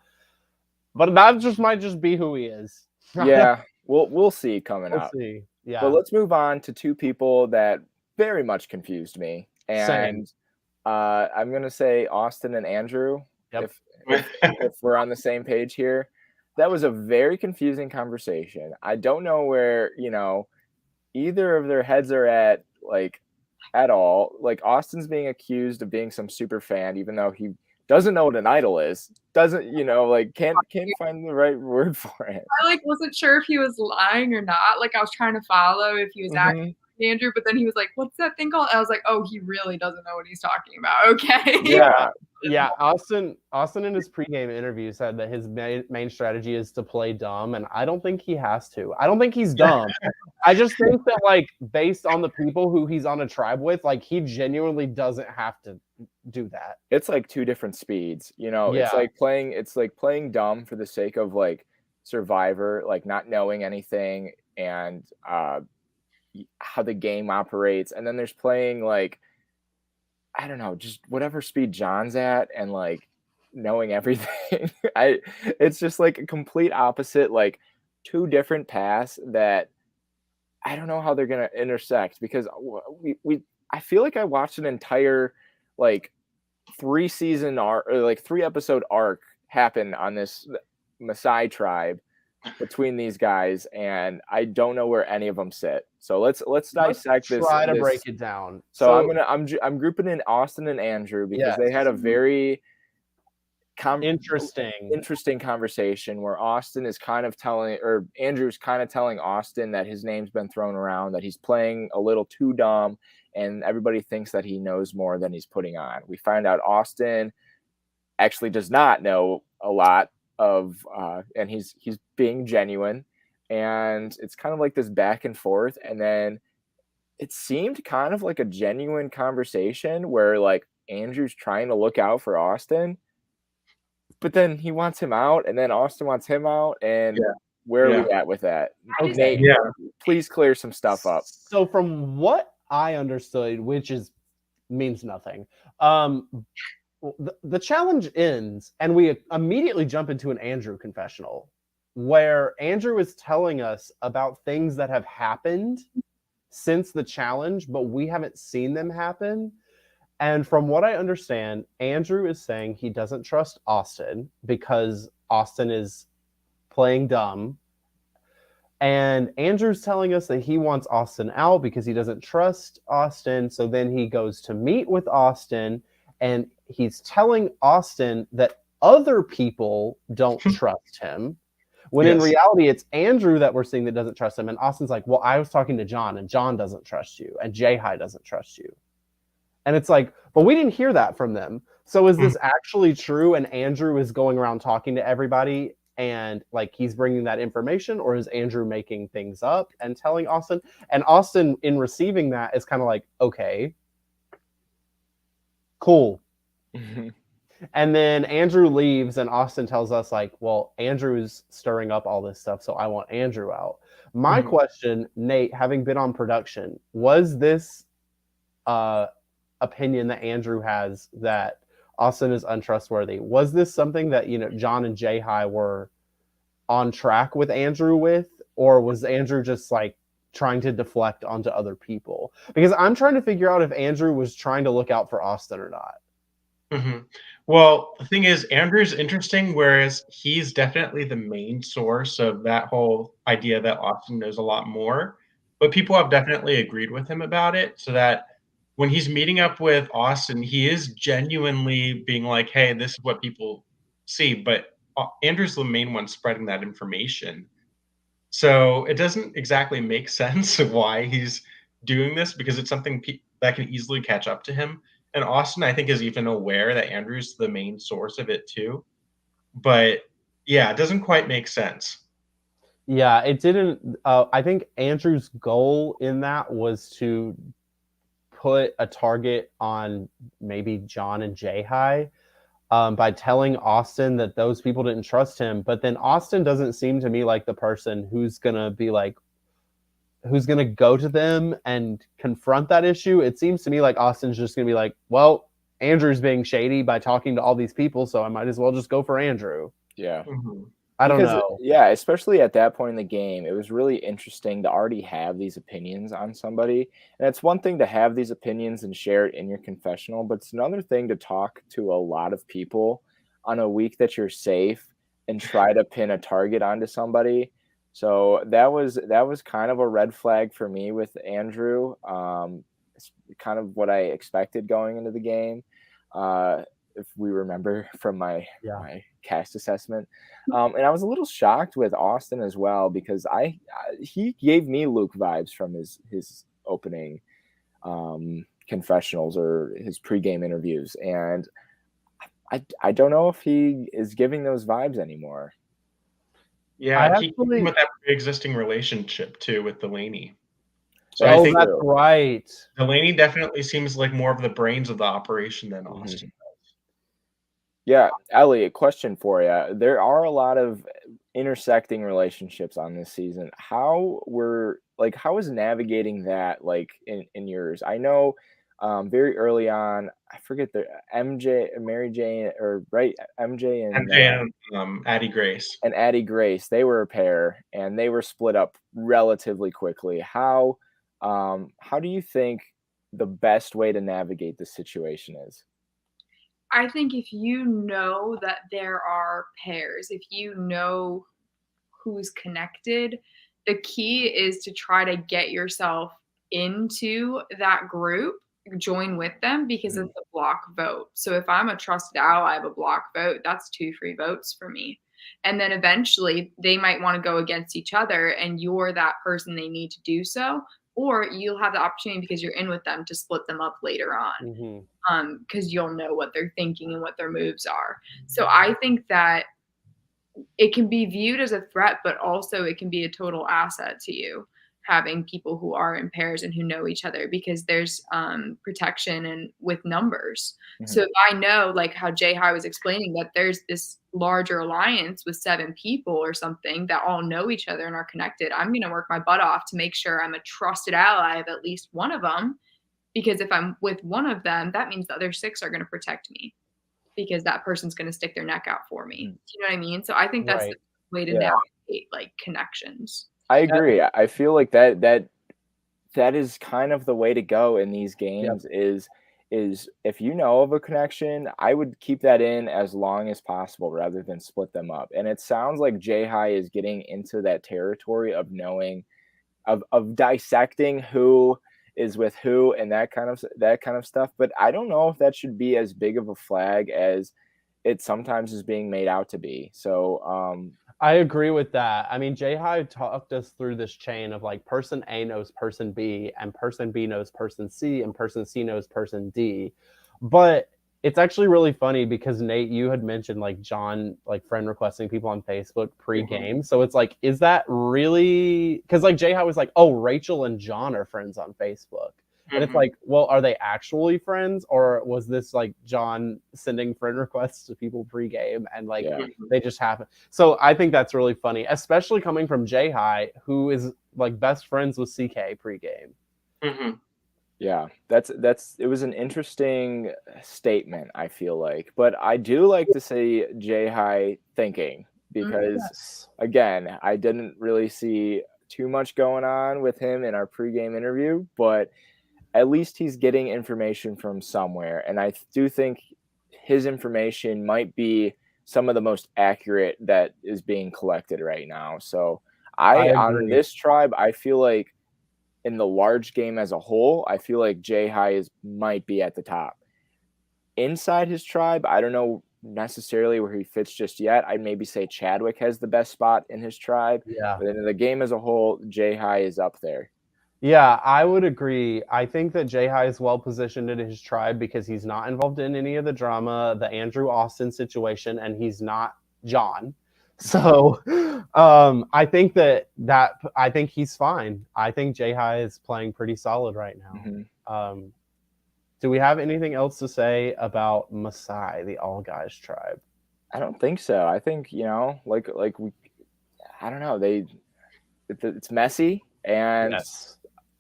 But that just might just be who he is. Yeah, we'll see coming We'll up. see. But Yeah. let's move on to two people that very much confused me, Same. and I'm gonna say Austin and Andrew. Yep. If we're on the same page here, that was a very confusing conversation. I don't know where either of their heads are at, like, at all. Like, Austin's being accused of being some super fan, even though he doesn't know what an idol is. Doesn't like can't find the right word for it. I wasn't sure if he was lying or not. Like I was trying to follow if he was actually Andrew, but then he was like, "What's that thing called?" And I was like, "Oh, he really doesn't know what he's talking about." Okay. Yeah. Yeah, Austin in his pregame interview said that his main strategy is to play dumb, and I don't think he has to. I don't think he's dumb. I just think that, like, based on the people who he's on a tribe with, like, he genuinely doesn't have to do that. It's like two different speeds, Yeah. It's like playing dumb for the sake of like Survivor, like not knowing anything and how the game operates, and then there's playing like, I don't know, just whatever speed John's at and like knowing everything. It's just like a complete opposite, like two different paths that I don't know how they're gonna intersect, because I feel like I watched an entire like 3-season arc, or like 3-episode arc happen on this Maasai tribe between these guys, and I don't know where any of them sit. So let's dissect this. Try to break it down. So I'm grouping in Austin and Andrew because they had a very interesting conversation where Austin is kind of telling, or Andrew's kind of telling Austin that his name's been thrown around, that he's playing a little too dumb, and everybody thinks that he knows more than he's putting on. We find out Austin actually does not know a lot of, and he's being genuine, and it's kind of like this back and forth, and then it seemed kind of like a genuine conversation where like Andrew's trying to look out for Austin, but then he wants him out, and then Austin wants him out, and where are we at with that? Okay. Nate, please clear some stuff up. So from what I understood, which means nothing, the challenge ends, and we immediately jump into an Andrew confessional, where Andrew is telling us about things that have happened since the challenge, but we haven't seen them happen. And from what I understand, Andrew is saying he doesn't trust Austin because Austin is playing dumb. And Andrew's telling us that he wants Austin out because he doesn't trust Austin. So then he goes to meet with Austin, and he's telling Austin that other people don't trust him. When in reality, it's Andrew that we're seeing that doesn't trust him. And Austin's like, well, I was talking to John, and John doesn't trust you, and Jai doesn't trust you. And it's like, but we didn't hear that from them. So is this actually true? And Andrew is going around talking to everybody, and like he's bringing that information, or is Andrew making things up and telling Austin? And Austin, in receiving that, is kind of like, okay, cool. And then Andrew leaves, and Austin tells us like, well, Andrew's stirring up all this stuff, so I want Andrew out. My question, Nate, having been on production, was this opinion that Andrew has that Austin is untrustworthy, was this something that John and Jai were on track with Andrew with, or was Andrew just like trying to deflect onto other people? Because I'm trying to figure out if Andrew was trying to look out for Austin or not. Well, the thing is, Andrew's interesting, whereas he's definitely the main source of that whole idea that Austin knows a lot more. But people have definitely agreed with him about it, so that when he's meeting up with Austin, he is genuinely being like, hey, this is what people see. But Andrew's the main one spreading that information. So it doesn't exactly make sense why he's doing this, because it's something that can easily catch up to him. And Austin, I think, is even aware that Andrew's the main source of it too. But yeah, it doesn't quite make sense. Yeah, it didn't. I think Andrew's goal in that was to put a target on maybe John and Jai by telling Austin that those people didn't trust him. But then Austin doesn't seem to me like the person who's going to be like, who's going to go to them and confront that issue. It seems to me like Austin's just going to be like, well, Andrew's being shady by talking to all these people, so I might as well just go for Andrew. Yeah. Mm-hmm. I don't know. Yeah, especially at that point in the game, it was really interesting to already have these opinions on somebody. And it's one thing to have these opinions and share it in your confessional, but it's another thing to talk to a lot of people on a week that you're safe and try to pin a target onto somebody. So that was kind of a red flag for me with Andrew. It's kind of what I expected going into the game. If we remember from my cast assessment. And I was a little shocked with Austin as well because he gave me Luke vibes from his opening confessionals or his pregame interviews, and I don't know if he is giving those vibes anymore. Yeah, he came with that pre-existing relationship too with Delaney. So I think that's right. Delaney definitely seems like more of the brains of the operation than Austin. Yeah, Ellie, a question for you. There are a lot of intersecting relationships on this season. How is navigating that like in yours? I know very early on, I forget the Mary Jane, or right, MJ and Addie Grace. And Addie Grace, they were a pair and they were split up relatively quickly. How do you think the best way to navigate this situation is? I think if you know that there are pairs, if you know who's connected, the key is to try to get yourself into that group, join with them, because it's a block vote. So if I'm a trusted ally of a block vote, that's 2 free votes for me. And then eventually they might want to go against each other and you're that person they need to do so. Or you'll have the opportunity because you're in with them to split them up later on. Because you'll know what they're thinking and what their moves are. So I think that it can be viewed as a threat, but also it can be a total asset to you, having people who are in pairs and who know each other, because there's protection and with numbers. So if I know, like how Jay High was explaining, that there's this larger alliance with 7 people or something that all know each other and are connected, I'm going to work my butt off to make sure I'm a trusted ally of at least one of them. Because if I'm with one of them, that means the other 6 are going to protect me because that person's going to stick their neck out for me. Do you know what I mean? So I think that's the way to navigate like connections. I agree. I feel like that is kind of the way to go in these games. Is if you know of a connection, I would keep that in as long as possible rather than split them up. And it sounds like Jay High is getting into that territory of knowing, of dissecting who is with who and that kind of stuff. But I don't know if that should be as big of a flag as it sometimes is being made out to be. So I agree with that. I mean, Jay High talked us through this chain of like person A knows person B, and person B knows person C, and person C knows person D. But it's actually really funny because Nate, you had mentioned like John, like friend requesting people on Facebook pre-game. So it's like, is that really? Because like Jay High was like, oh, Rachel and John are friends on Facebook. And it's like, well, are they actually friends, or was this like John sending friend requests to people pregame and like they just happen? So I think that's really funny, especially coming from Jay High, who is like best friends with CK pregame. Yeah, it was an interesting statement, I feel like. But I do like to see Jay High thinking, because again, I didn't really see too much going on with him in our pregame interview, but at least he's getting information from somewhere. And I do think his information might be some of the most accurate that is being collected right now. So on this tribe, I feel like in the large game as a whole, I feel like Jay High might be at the top. Inside his tribe, I don't know necessarily where he fits just yet. I'd maybe say Chadwick has the best spot in his tribe. But in the game as a whole, Jay High is up there. Yeah, I would agree. I think that Jay High is well positioned in his tribe because he's not involved in any of the drama, the Andrew Austin situation, and he's not John. So I think I think he's fine. I think Jay High is playing pretty solid right now. Do we have anything else to say about Masai, the All Guys tribe? I don't think so. I think, like I don't know, it's messy. and Yes.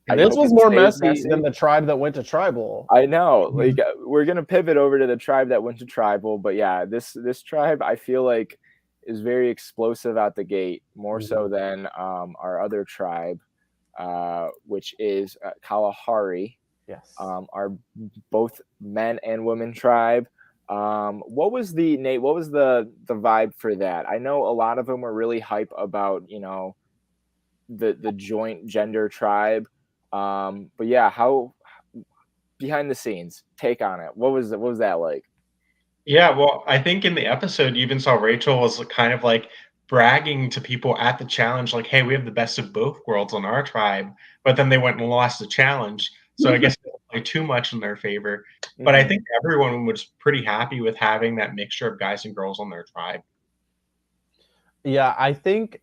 I This hope was it more stays messy than the tribe that went to tribal. I know, Mhm. like, we're gonna pivot over to the tribe that went to tribal, but yeah, this tribe I feel like is very explosive out the gate, more so Mhm. than our other tribe, which is Kalahari, Yes. are both men and women tribe. What was the Nate? What was the vibe for that? I know a lot of them were really hype about the joint gender tribe, but yeah, how behind the scenes take on it? What was that like? Yeah, well, I think in the episode, you even saw Rachel was kind of like bragging to people at the challenge, like, "Hey, we have the best of both worlds on our tribe." But then they went and lost the challenge, so I guess it didn't play too much in their favor. But I Mhm. think everyone was pretty happy with having that mixture of guys and girls on their tribe. Yeah, I think,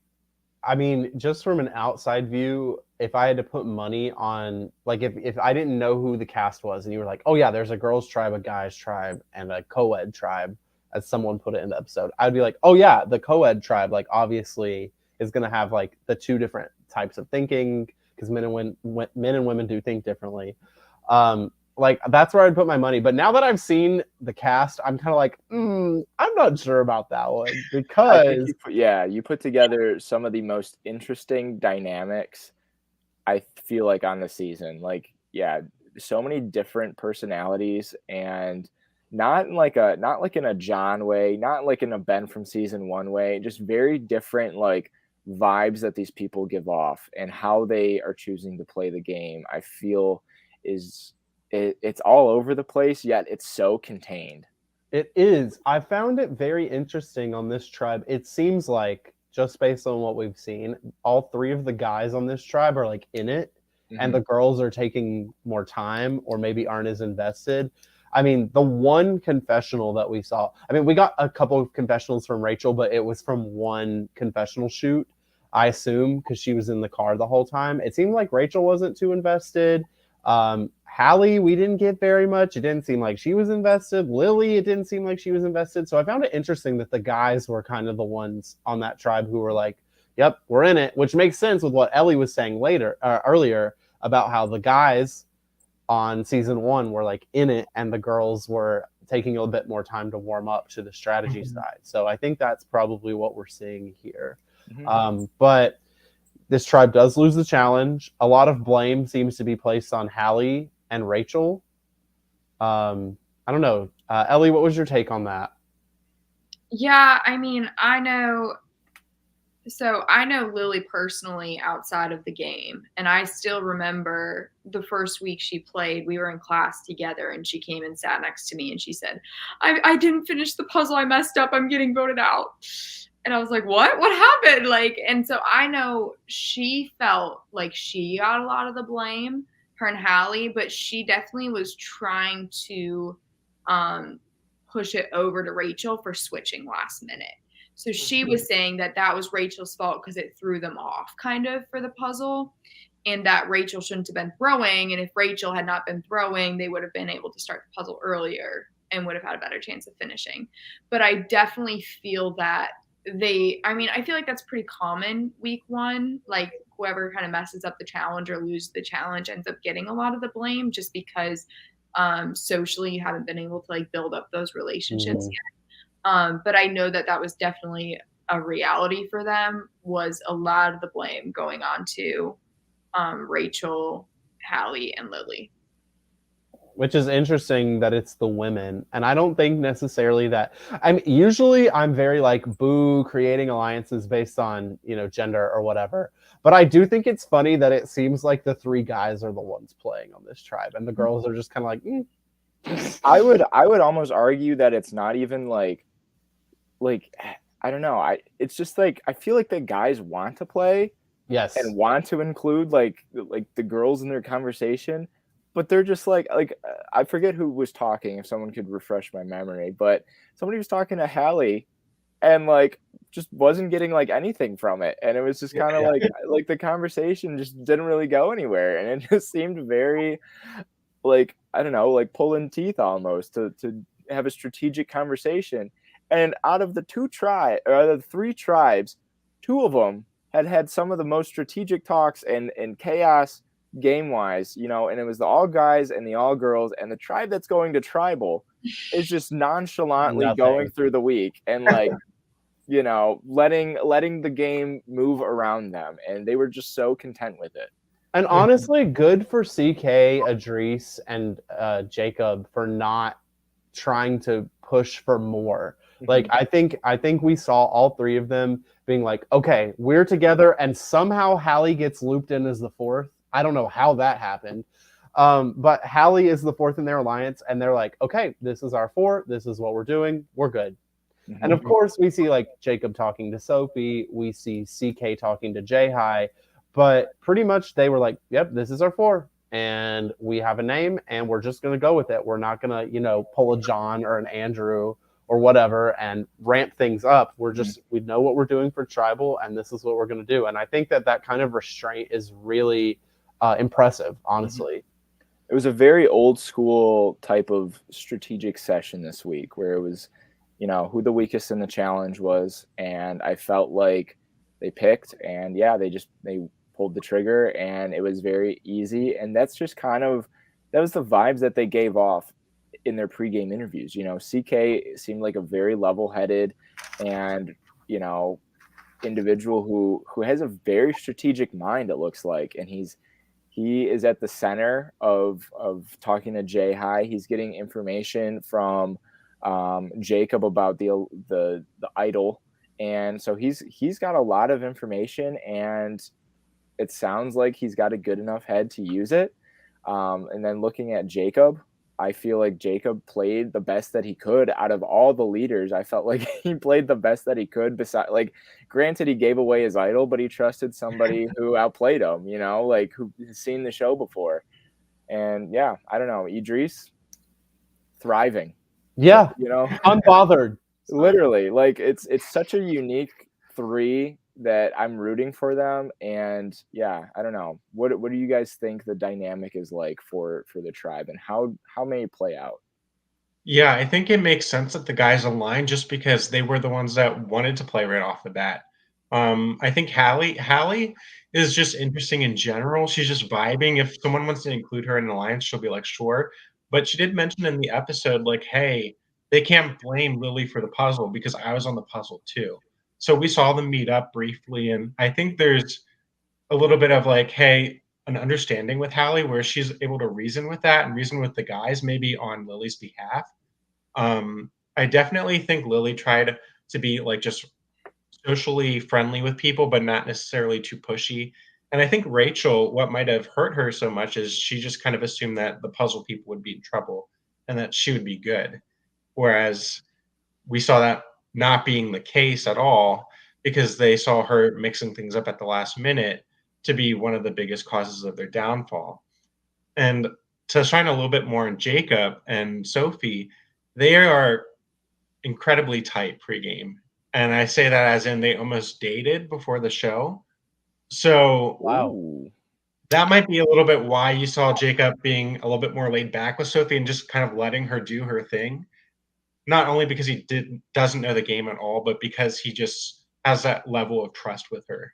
I mean, just from an outside view, if I had to put money on, like, if I didn't know who the cast was and you were like, oh, yeah, there's a girls' tribe, a guys' tribe, and a co ed tribe, as someone put it in the episode, I'd be like, oh, yeah, the co ed tribe, like, obviously is going to have, like, the two different types of thinking because men and women do think differently. Like, that's where I'd put my money. But now that I've seen the cast, I'm kind of like, I'm not sure about that one I think because, you put together some of the most interesting dynamics I feel like on the season. Like, yeah, so many different personalities and not like in a John way, not like in a Ben from season 1 way, just very different like vibes that these people give off and how they are choosing to play the game. I feel is it's all over the place, yet it's so contained. it is. I found it very interesting on this tribe. It seems like, just based on what we've seen, all three of the guys on this tribe are like in it, and Mhm. the girls are taking more time or maybe aren't as invested. I mean, the one confessional that we saw, I mean, we got a couple of confessionals from Rachel, but it was from one confessional shoot, I assume, because she was in the car the whole time. It seemed like Rachel wasn't too invested. Hallie, we didn't get very much. It didn't seem like she was invested. Lily, it didn't seem like she was invested. So I found it interesting that the guys were kind of the ones on that tribe who were like, "Yep, we're in it," which makes sense with what Ellie was saying earlier about how the guys on season 1 were like in it, and the girls were taking a little bit more time to warm up to the strategy side. So I think that's probably what we're seeing here. Mhm. But this tribe does lose the challenge. A lot of blame seems to be placed on Hallie and Rachel. I don't know. Ellie, what was your take on that? Yeah, I mean, I know Lily personally outside of the game, and I still remember the first week she played. We were in class together, and she came and sat next to me, and she said, "I didn't finish the puzzle. I messed up. I'm getting voted out." And I was like, "What? What happened?" Like, and so I know she felt like she got a lot of the blame, her and Hallie, but she definitely was trying to um, push it over to Rachel for switching last minute. So she was saying that that was Rachel's fault because it threw them off kind of for the puzzle, and that Rachel shouldn't have been throwing. And if Rachel had not been throwing, they would have been able to start the puzzle earlier and would have had a better chance of finishing. But I definitely feel that I feel like that's pretty common week 1. Like whoever kind of messes up the challenge or loses the challenge ends up getting a lot of the blame just because socially you haven't been able to like build up those relationships. Mhm. But I know that that was definitely a reality for them, was a lot of the blame going on to Rachel, Hallie, and Lily. Which is interesting that it's the women. And I don't think necessarily that I'm very like boo creating alliances based on, gender or whatever. But I do think it's funny that it seems like the three guys are the ones playing on this tribe and the girls are just kind of like, I would almost argue that it's not even like I don't know. It's just like I feel like the guys want to play yes. and want to include like the girls in their conversation, but they're just I forget who was talking. If someone could refresh my memory, but somebody was talking to Hallie and like just wasn't getting like anything from it, and it was just kind of like the conversation just didn't really go anywhere, and it just seemed very like I don't know, like pulling teeth almost to have a strategic conversation. And out of the three tribes, two of them had some of the most strategic talks and chaos game wise, you know, and it was the all guys and the all girls, and the tribe that's going to tribal is just nonchalantly going Nothing. through the week and like, you know, letting the game move around them, and they were just so content with it. And honestly, good for CK, Adrice, and Jacob for not trying to push for more. Like I think we saw all three of them being like, okay, we're together, and somehow Hallie gets looped in as the fourth. I don't know how that happened. But Hallie is the fourth in their alliance, and they're like, okay, this is our four, this is what we're doing, we're good. And of course, we see like Jacob talking to Sophie, we see CK talking to Jai, but pretty much they were like, yep, this is our four, and we have a name, and we're just going to go with it. We're not going to, you know, pull a John or an Andrew or whatever and ramp things up. We're just, we know what we're doing for tribal, and this is what we're going to do. And I think that kind of restraint is really impressive, honestly. It was a very old school type of strategic session this week where it was, you know, who the weakest in the challenge was, and I felt like they picked, and yeah, they pulled the trigger, and it was very easy. And that's just kind of, that was the vibes that they gave off in their pregame interviews. You know, CK seemed like a very level-headed and, you know, individual who has a very strategic mind, it looks like, and he is at the center of talking to Jai. He's getting information from Jacob about the idol, and so he's got a lot of information, and it sounds like he's got a good enough head to use it. And then looking at Jacob, I feel like Jacob played the best that he could out of all the leaders. I felt like he played the best that he could. Besides, like, granted, he gave away his idol, but he trusted somebody who outplayed him, you know, like who has seen the show before. And yeah, I don't know, Idris, thriving. Yeah, you know, unbothered. Literally, like it's such a unique three that I'm rooting for them. And yeah, I don't know. What do you guys think the dynamic is like for the tribe, and how may it play out? Yeah, I think it makes sense that the guys align just because they were the ones that wanted to play right off the bat. I think Hallie is just interesting in general. She's just vibing. If someone wants to include her in an alliance, she'll be like, sure. But she did mention in the episode, like, hey, they can't blame Lily for the puzzle because I was on the puzzle too. So we saw them meet up briefly, and I think there's a little bit of like, hey, an understanding with Hallie where she's able to reason with that and reason with the guys, maybe on Lily's behalf. I definitely think Lily tried to be like just socially friendly with people, but not necessarily too pushy. And I think Rachel, what might have hurt her so much is she just kind of assumed that the puzzle people would be in trouble and that she would be good. Whereas we saw that not being the case at all because they saw her mixing things up at the last minute to be one of the biggest causes of their downfall. And to shine a little bit more on Jacob and Sophie, they are incredibly tight pregame. And I say that as in they almost dated before the show. So Wow. that might be a little bit why you saw Jacob being a little bit more laid back with Sophie and just kind of letting her do her thing. Not only because he doesn't know the game at all, but because he just has that level of trust with her.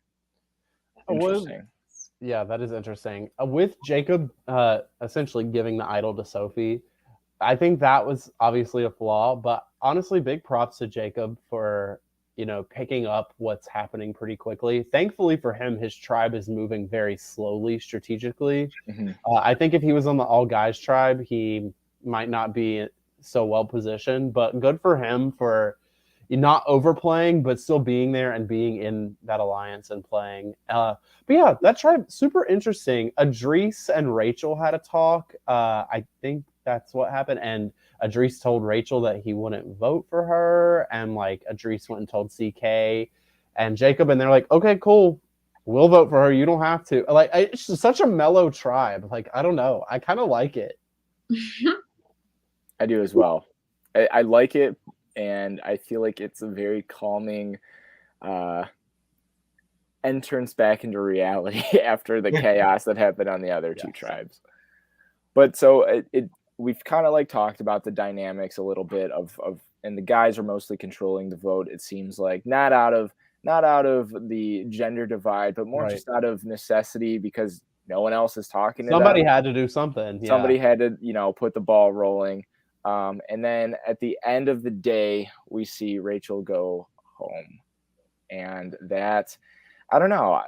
Interesting. Yeah, that is interesting. With Jacob essentially giving the idol to Sophie, I think that was obviously a flaw, but honestly, big props to Jacob for, you know, picking up what's happening pretty quickly. Thankfully for him, his tribe is moving very slowly strategically. I think if he was on the all guys tribe, he might not be so well positioned, but good for him for not overplaying, but still being there and being in that alliance and playing. But yeah, that tribe, super interesting. Adrice and Rachel had a talk. I think that's what happened. And Adrice told Rachel that he wouldn't vote for her. And like Adrice went and told CK and Jacob, and they're like, okay, cool. We'll vote for her. You don't have to. Like, it's just such a mellow tribe. Like, I don't know. I kind of like it. I do as well. I like it, and I feel like it's a very calming entrance back into reality after the chaos that happened on the other two tribes. But so we've kind of like talked about the dynamics a little bit of and the guys are mostly controlling the vote. It seems like not out of not out of the gender divide, but more Right. just out of necessity because no one else is talking to Somebody them. had to do something. Yeah. Somebody had to, put the ball rolling. And then at the end of the day, we see Rachel go home. And that, I don't know.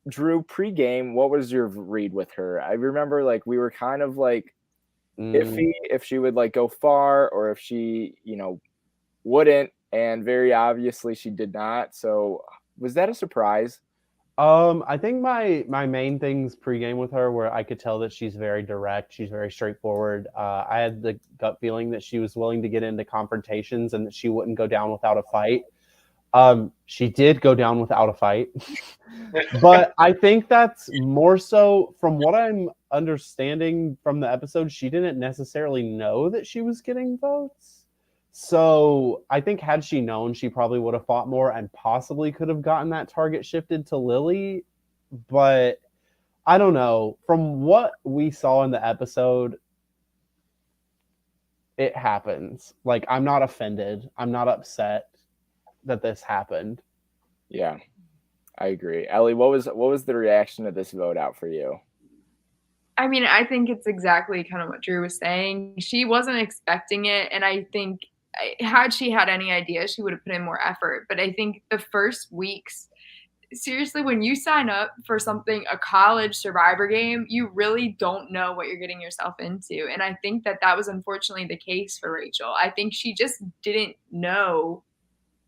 Drew, pregame, what was your read with her? I remember like we were kind of like iffy if she would like go far or if she, wouldn't. And very obviously she did not. So was that a surprise? I think my main things pregame with her where I could tell that she's very direct, she's very straightforward. I had the gut feeling that she was willing to get into confrontations and that she wouldn't go down without a fight. She did go down without a fight, but I think that's more so from what I'm understanding from the episode. She didn't necessarily know that she was getting votes. So I think had she known, she probably would have fought more and possibly could have gotten that target shifted to Lily. But I don't know. From what we saw in the episode, it happens. Like, I'm not offended. I'm not upset that this happened. Yeah, I agree. Ellie, what was the reaction to this vote out for you? I mean, I think it's exactly kind of what Drew was saying. She wasn't expecting it, and I think had she had any idea, she would have put in more effort. But I think the first weeks, seriously, when you sign up for something, a college survivor game, you really don't know what you're getting yourself into. And I think that was unfortunately the case for Rachel. I think she just didn't know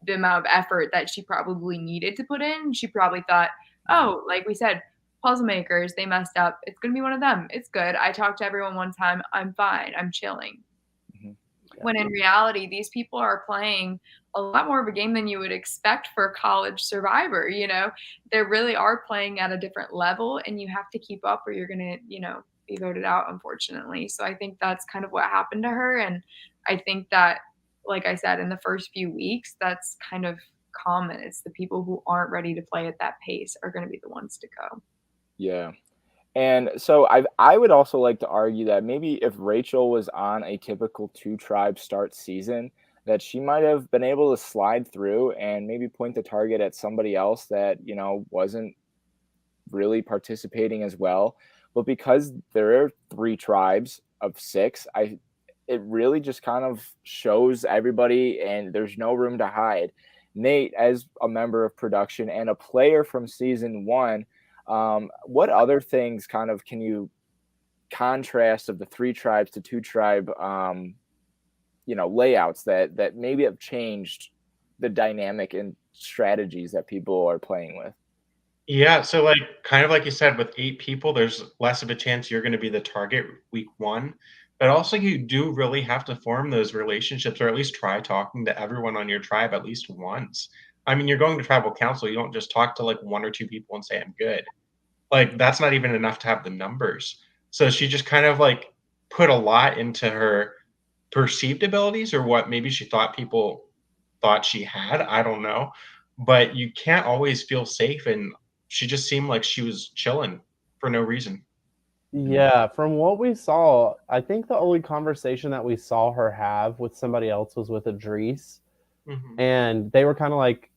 the amount of effort that she probably needed to put in. She probably thought, oh, like we said, puzzle makers, they messed up. It's going to be one of them. It's good. I talked to everyone one time. I'm fine. I'm chilling. Mm-hmm. Yeah. When in reality, these people are playing a lot more of a game than you would expect for a college survivor. They really are playing at a different level, and you have to keep up or you're going to, be voted out, unfortunately. So I think that's kind of what happened to her. And I think that, like I said, in the first few weeks, that's kind of common. It's the people who aren't ready to play at that pace are going to be the ones to go. Yeah. And so I would also like to argue that maybe if Rachel was on a typical 2-tribe start season, that she might have been able to slide through and maybe point the target at somebody else that, wasn't really participating as well. But because there are 3 tribes of 6, it really just kind of shows everybody and there's no room to hide. Nate, as a member of production and a player from season 1, what other things kind of can you contrast of the 3 tribes to 2-tribe, layouts that maybe have changed the dynamic and strategies that people are playing with? Yeah, so like kind of like you said, with 8 people, there's less of a chance you're going to be the target week 1. But also, you do really have to form those relationships, or at least try talking to everyone on your tribe at least once. I mean, you're going to tribal council. You don't just talk to like 1 or 2 people and say, I'm good. Like, that's not even enough to have the numbers. So she just kind of like put a lot into her perceived abilities, or what maybe she thought people thought she had. I don't know. But you can't always feel safe. And she just seemed like she was chilling for no reason. Yeah, from what we saw, I think the only conversation that we saw her have with somebody else was with Idris. Mm-hmm. And they were kind of like,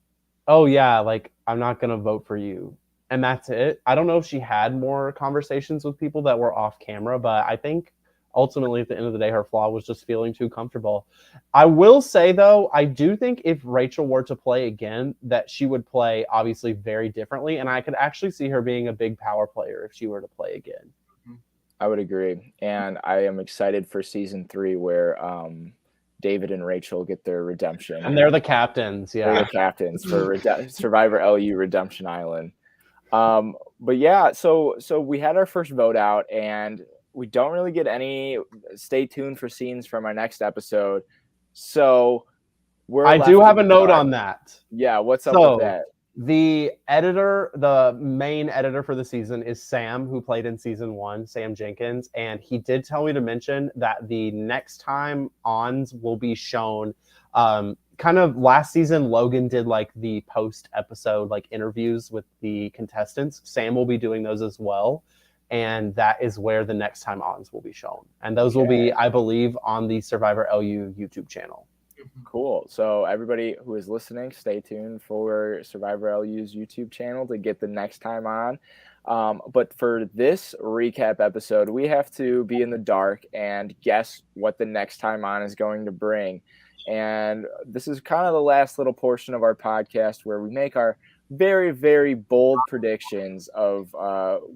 oh, yeah, like, I'm not going to vote for you. And that's it. I don't know if she had more conversations with people that were off camera, but I think ultimately at the end of the day, her flaw was just feeling too comfortable. I will say, though, I do think if Rachel were to play again, that she would play obviously very differently. And I could actually see her being a big power player if she were to play again. I would agree. And I am excited for season 3 where David and Rachel get their redemption. And they're the captains. Yeah. They're the captains for Survivor LU Redemption Island. But yeah, so we had our first vote out and we don't really get any stay tuned for scenes from our next episode. So I do have a note on that. Yeah, what's up with that? The editor, the main editor for the season is Sam, who played in season 1, Sam Jenkins. And he did tell me to mention that the next time Ons will be shown, kind of last season, Logan did like the post episode, like interviews with the contestants. Sam will be doing those as well. And that is where the next time Ons will be shown. And those will be, I believe, on the Survivor LU YouTube channel. Cool. So everybody who is listening, stay tuned for Survivor LU's YouTube channel to get the next time on. But for this recap episode, we have to be in the dark and guess what the next time on is going to bring. And this is kind of the last little portion of our podcast where we make our very, very bold predictions of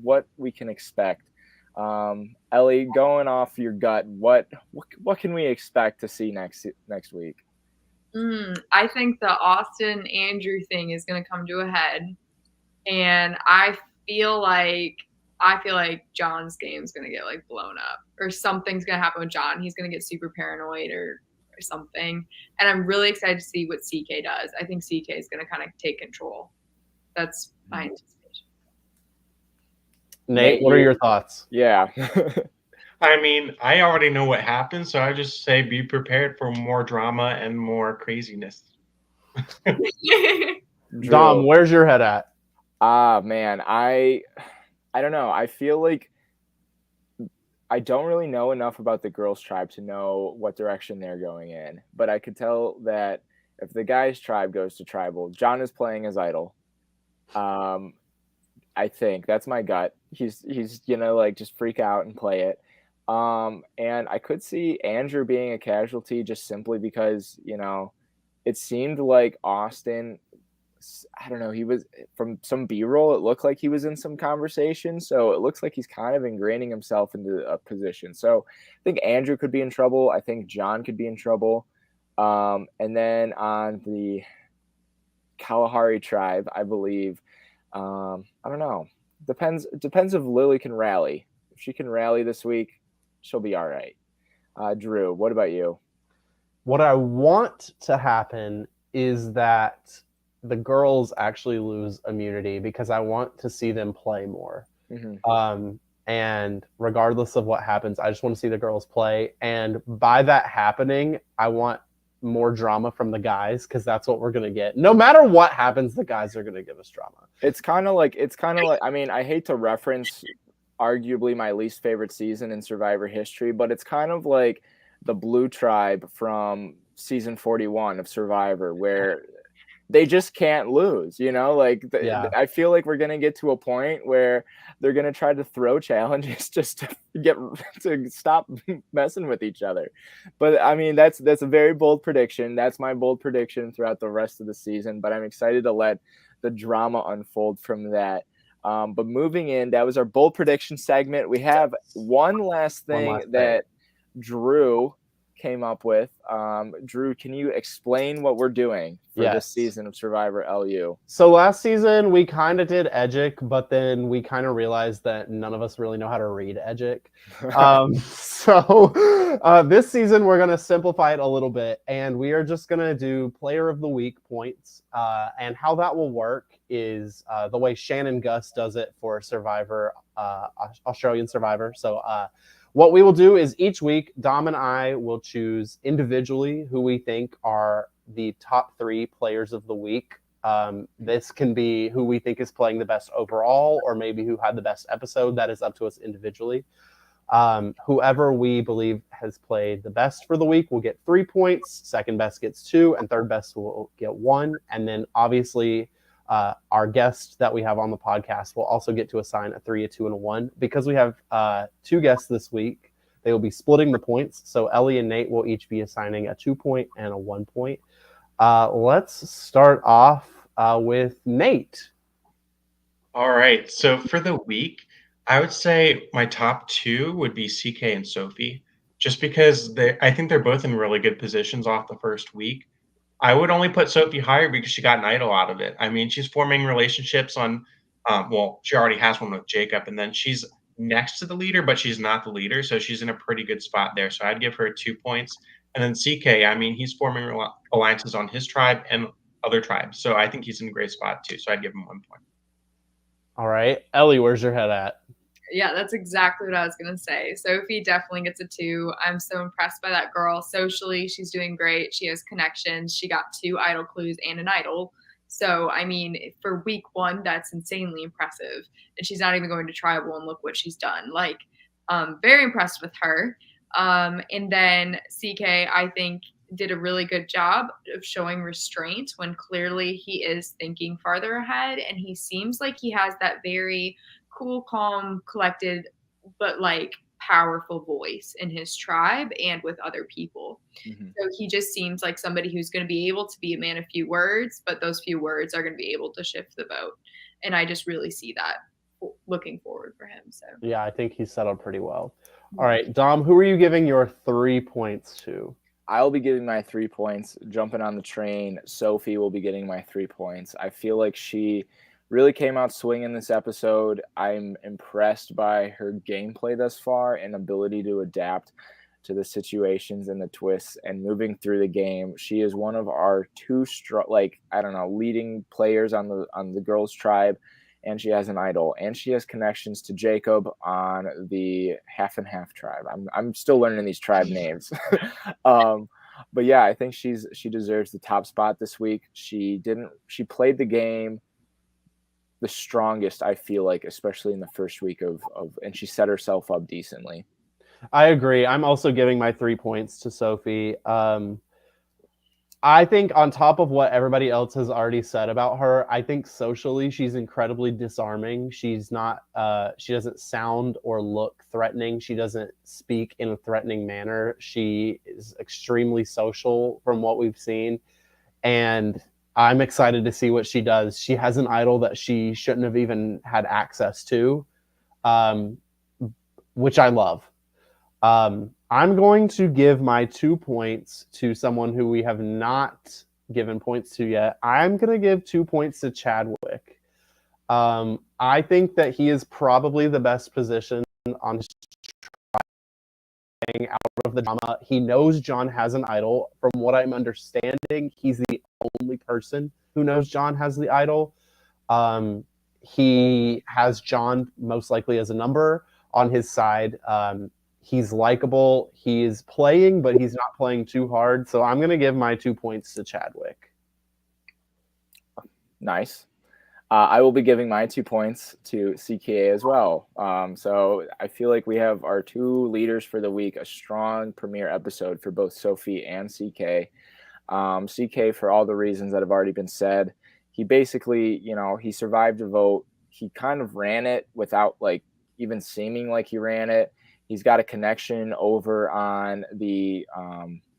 what we can expect. Ellie, going off your gut, what can we expect to see next week? I think the Austin Andrew thing is going to come to a head, and I feel like John's game is going to get like blown up, or something's going to happen with John. He's going to get super paranoid or something, and I'm really excited to see what CK does. I think CK is going to kind of take control. That's my anticipation. Nate, what are your thoughts? Yeah. I mean, I already know what happens, so I just say be prepared for more drama and more craziness. Dom, where's your head at? Man, I don't know. I feel like I don't really know enough about the girls' tribe to know what direction they're going in, but I could tell that if the guys' tribe goes to tribal, John is playing as idol. I think that's my gut. He's like just freak out and play it. And I could see Andrew being a casualty just simply because, it seemed like Austin, I don't know, he was from some B-roll. It looked like he was in some conversation. So it looks like he's kind of ingraining himself into a position. So I think Andrew could be in trouble. I think John could be in trouble. And then on the Kalahari tribe, I believe, I don't know. Depends if Lily can rally. If she can rally this week, she'll be all right. Drew, what about you? What I want to happen is that the girls actually lose immunity because I want to see them play more. Mm-hmm. And regardless of what happens, I just want to see the girls play. And by that happening, I want more drama from the guys because that's what we're going to get. No matter what happens, the guys are going to give us drama. It's kind of like, I mean, I hate to reference arguably my least favorite season in Survivor history, but it's kind of like the Blue Tribe from season 41 of Survivor, where they just can't lose, I feel like we're going to get to a point where they're going to try to throw challenges just to stop messing with each other. But I mean, that's a very bold prediction. That's my bold prediction throughout the rest of the season, but I'm excited to let the drama unfold from that. But moving in, that was our bold prediction segment. We have one last thing that Drew came up with. Drew, can you explain what we're doing for this season of Survivor LU? So last season we kind of did Edgic, but then we kind of realized that none of us really know how to read Edgic. So this season we're going to simplify it a little bit, and we are just going to do Player of the Week points. And how that will work is the way Shannon Gus does it for Survivor, Australian Survivor. So what we will do is each week, Dom and I will choose individually who we think are the top 3 players of the week. This can be who we think is playing the best overall, or maybe who had the best episode. That is up to us individually. Whoever we believe has played the best for the week will get 3 points. Second best gets 2, and third best will get 1. And then obviously our guest that we have on the podcast will also get to assign a 3, a 2, and a 1. Because we have 2 guests this week, they will be splitting the points. So Ellie and Nate will each be assigning a 2-point and a 1 point. Let's start off with Nate. All right. So for the week, I would say my top 2 would be CK and Sophie, just because I think they're both in really good positions off the first week. I would only put Sophie higher because she got an idol out of it. I mean, she's forming relationships on, she already has one with Jacob, and then she's next to the leader, but she's not the leader, so she's in a pretty good spot there. So I'd give her 2 points. And then CK, I mean, he's forming alliances on his tribe and other tribes, so I think he's in a great spot too. So I'd give him 1 point. All right, Ellie, where's your head at? Yeah, that's exactly what I was going to say. Sophie definitely gets a 2. I'm so impressed by that girl. Socially, she's doing great. She has connections. She got 2 idol clues and an idol. So, I mean, for week 1, that's insanely impressive. And she's not even going to tribal, and look what she's done. Like, very impressed with her. And then CK, I think did a really good job of showing restraint when clearly he is thinking farther ahead. And he seems like he has that very cool, calm, collected, but like powerful voice in his tribe and with other people. Mm-hmm. So he just seems like somebody who's going to be able to be a man of few words, but those few words are going to be able to shift the boat. And I just really see that looking forward for him. So yeah, I think he's set up pretty well. All right, Dom, who are you giving your 3 points to? I'll be giving my 3 points. Jumping on the train, Sophie will be getting my 3 points. I feel like she really came out swinging this episode. I'm impressed by her gameplay thus far and ability to adapt to the situations and the twists and moving through the game. She is one of our 2 leading players on the girls' tribe, and she has an idol, and she has connections to Jacob on the half and half tribe. I'm still learning these tribe names. But yeah, I think she deserves the top spot this week. She played the game the strongest, I feel like, especially in the first week and she set herself up decently. I agree. I'm also giving my 3 points to Sophie. I think on top of what everybody else has already said about her, I think socially she's incredibly disarming. She's not, she doesn't sound or look threatening. She doesn't speak in a threatening manner. She is extremely social from what we've seen. And I'm excited to see what she does. She has an idol that she shouldn't have even had access to, which I love. I'm going to give my 2 points to someone who we have not given points to yet. I'm going to give 2 points to Chadwick. I think that he is probably the best position on trying out of the drama. He knows John has an idol. From what I'm understanding, he's the only person who knows John has the idol. He has John most likely as a number on his side. He's likable. He's playing, but he's not playing too hard. So I'm going to give my 2 points to Chadwick. Nice. I will be giving my 2 points to CKA as well. So I feel like we have our 2 leaders for the week, a strong premiere episode for both Sophie and CK. CK, for all the reasons that have already been said, he basically, he survived a vote. He kind of ran it without like even seeming like he ran it. He's got a connection over on the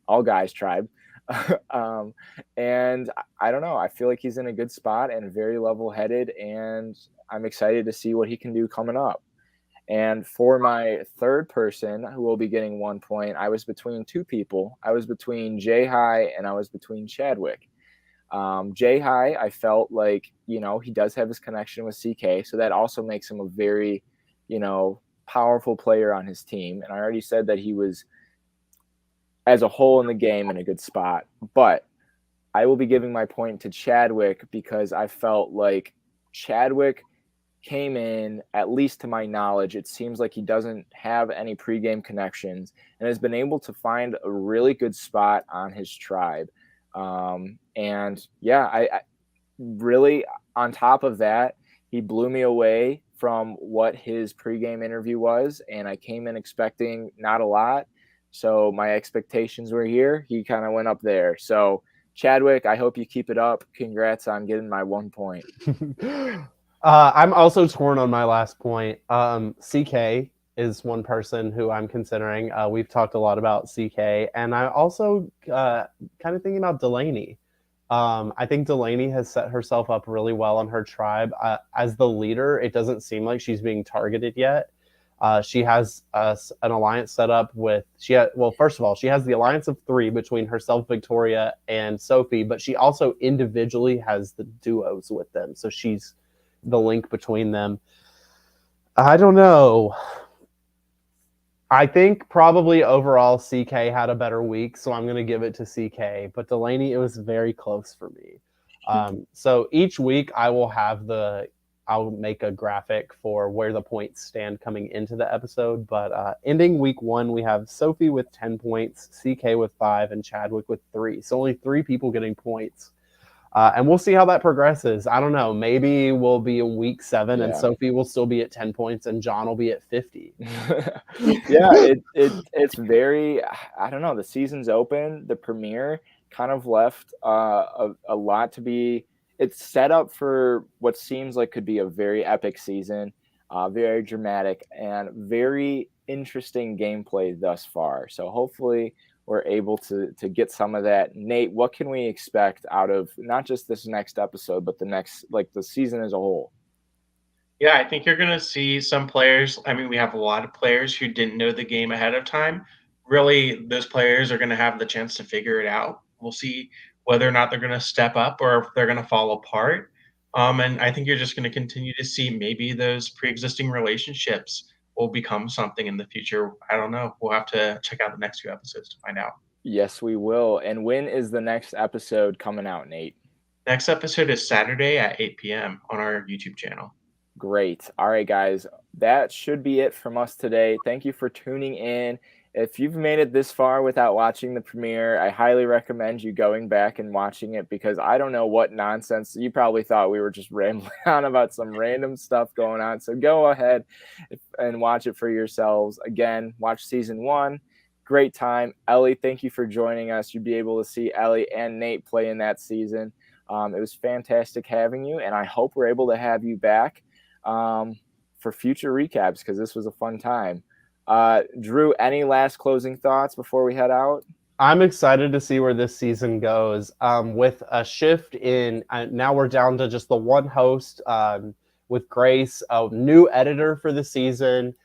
All Guys tribe. And I don't know. I feel like he's in a good spot and very level-headed, and I'm excited to see what he can do coming up. And for my third person who will be getting 1 point, I was between 2 people. I was between Jay High and I was between Chadwick. Jay High, I felt like, he does have his connection with CK, so that also makes him a very, powerful player on his team. And I already said that he was, as a whole in the game, in a good spot. But I will be giving my point to Chadwick because I felt like Chadwick came in, at least to my knowledge, it seems like he doesn't have any pregame connections and has been able to find a really good spot on his tribe. And yeah, I really, on top of that, he blew me away from what his pregame interview was, and I came in expecting not a lot. So my expectations were here. He kind of went up there. So Chadwick, I hope you keep it up. Congrats on getting my 1 point. I'm also torn on my last point. CK is one person who I'm considering. We've talked a lot about CK, and I also kind of thinking about Delaney. I think Delaney has set herself up really well on her tribe. As the leader, it doesn't seem like she's being targeted yet. She has an alliance set up with, first of all, she has the alliance of 3 between herself, Victoria, and Sophie, but she also individually has the duos with them. So she's the link between them. I don't know. I think probably overall CK had a better week, so I'm going to give it to CK. But Delaney, it was very close for me. So each week I'll make a graphic for where the points stand coming into the episode. But ending week 1, we have Sophie with 10 points, CK with 5, and Chadwick with 3. So only 3 people getting points. And we'll see how that progresses. I don't know. Maybe we'll be in week 7 and Yeah. Sophie will still be at 10 points and John will be at 50. Yeah, it's very, I don't know, the season's open. The premiere kind of left a lot to be. It's set up for what seems like could be a very epic season, very dramatic and very interesting gameplay thus far. So hopefully we're able to get some of that. Nate, what can we expect out of not just this next episode, but the next, like the season as a whole? Yeah, I think you're going to see some players. I mean, we have a lot of players who didn't know the game ahead of time. Really, those players are going to have the chance to figure it out. We'll see whether or not they're going to step up or if they're going to fall apart. And I think you're just going to continue to see maybe those pre-existing relationships will become something in the future. I don't know. We'll have to check out the next few episodes to find out. Yes, we will. And when is the next episode coming out, Nate? Next episode is Saturday at 8 p.m. on our YouTube channel. Great. All right, guys. That should be it from us today. Thank you for tuning in. If you've made it this far without watching the premiere, I highly recommend you going back and watching it because I don't know what nonsense. You probably thought we were just rambling on about some random stuff going on. So go ahead and watch it for yourselves. Again, watch season 1. Great time. Ellie, thank you for joining us. You'd be able to see Ellie and Nate play in that season. It was fantastic having you, and I hope we're able to have you back for future recaps because this was a fun time. Drew, any last closing thoughts before we head out? I'm excited to see where this season goes. With a shift in, now we're down to just the one host with Grace, a new editor for the season,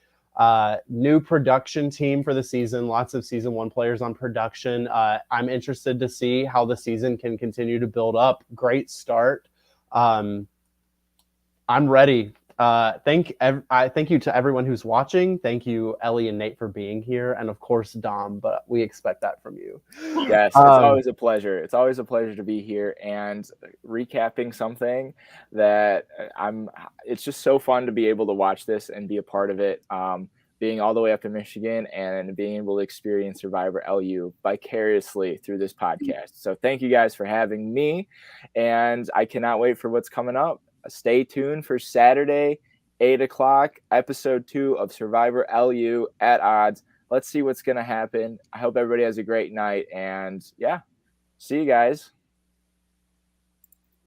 new production team for the season, lots of season 1 players on production. I'm interested to see how the season can continue to build up. Great start. I'm ready. Thank you to everyone who's watching. Thank you, Ellie and Nate, for being here, and of course Dom. But we expect that from you. Yes, it's always a pleasure. It's always a pleasure to be here and recapping something that It's just so fun to be able to watch this and be a part of it. Being all the way up in Michigan and being able to experience Survivor LU vicariously through this podcast. So thank you guys for having me, and I cannot wait for what's coming up. Stay tuned for Saturday, 8 o'clock, episode 2 of Survivor LU at Odds. Let's see what's going to happen. I hope everybody has a great night. And yeah, see you guys.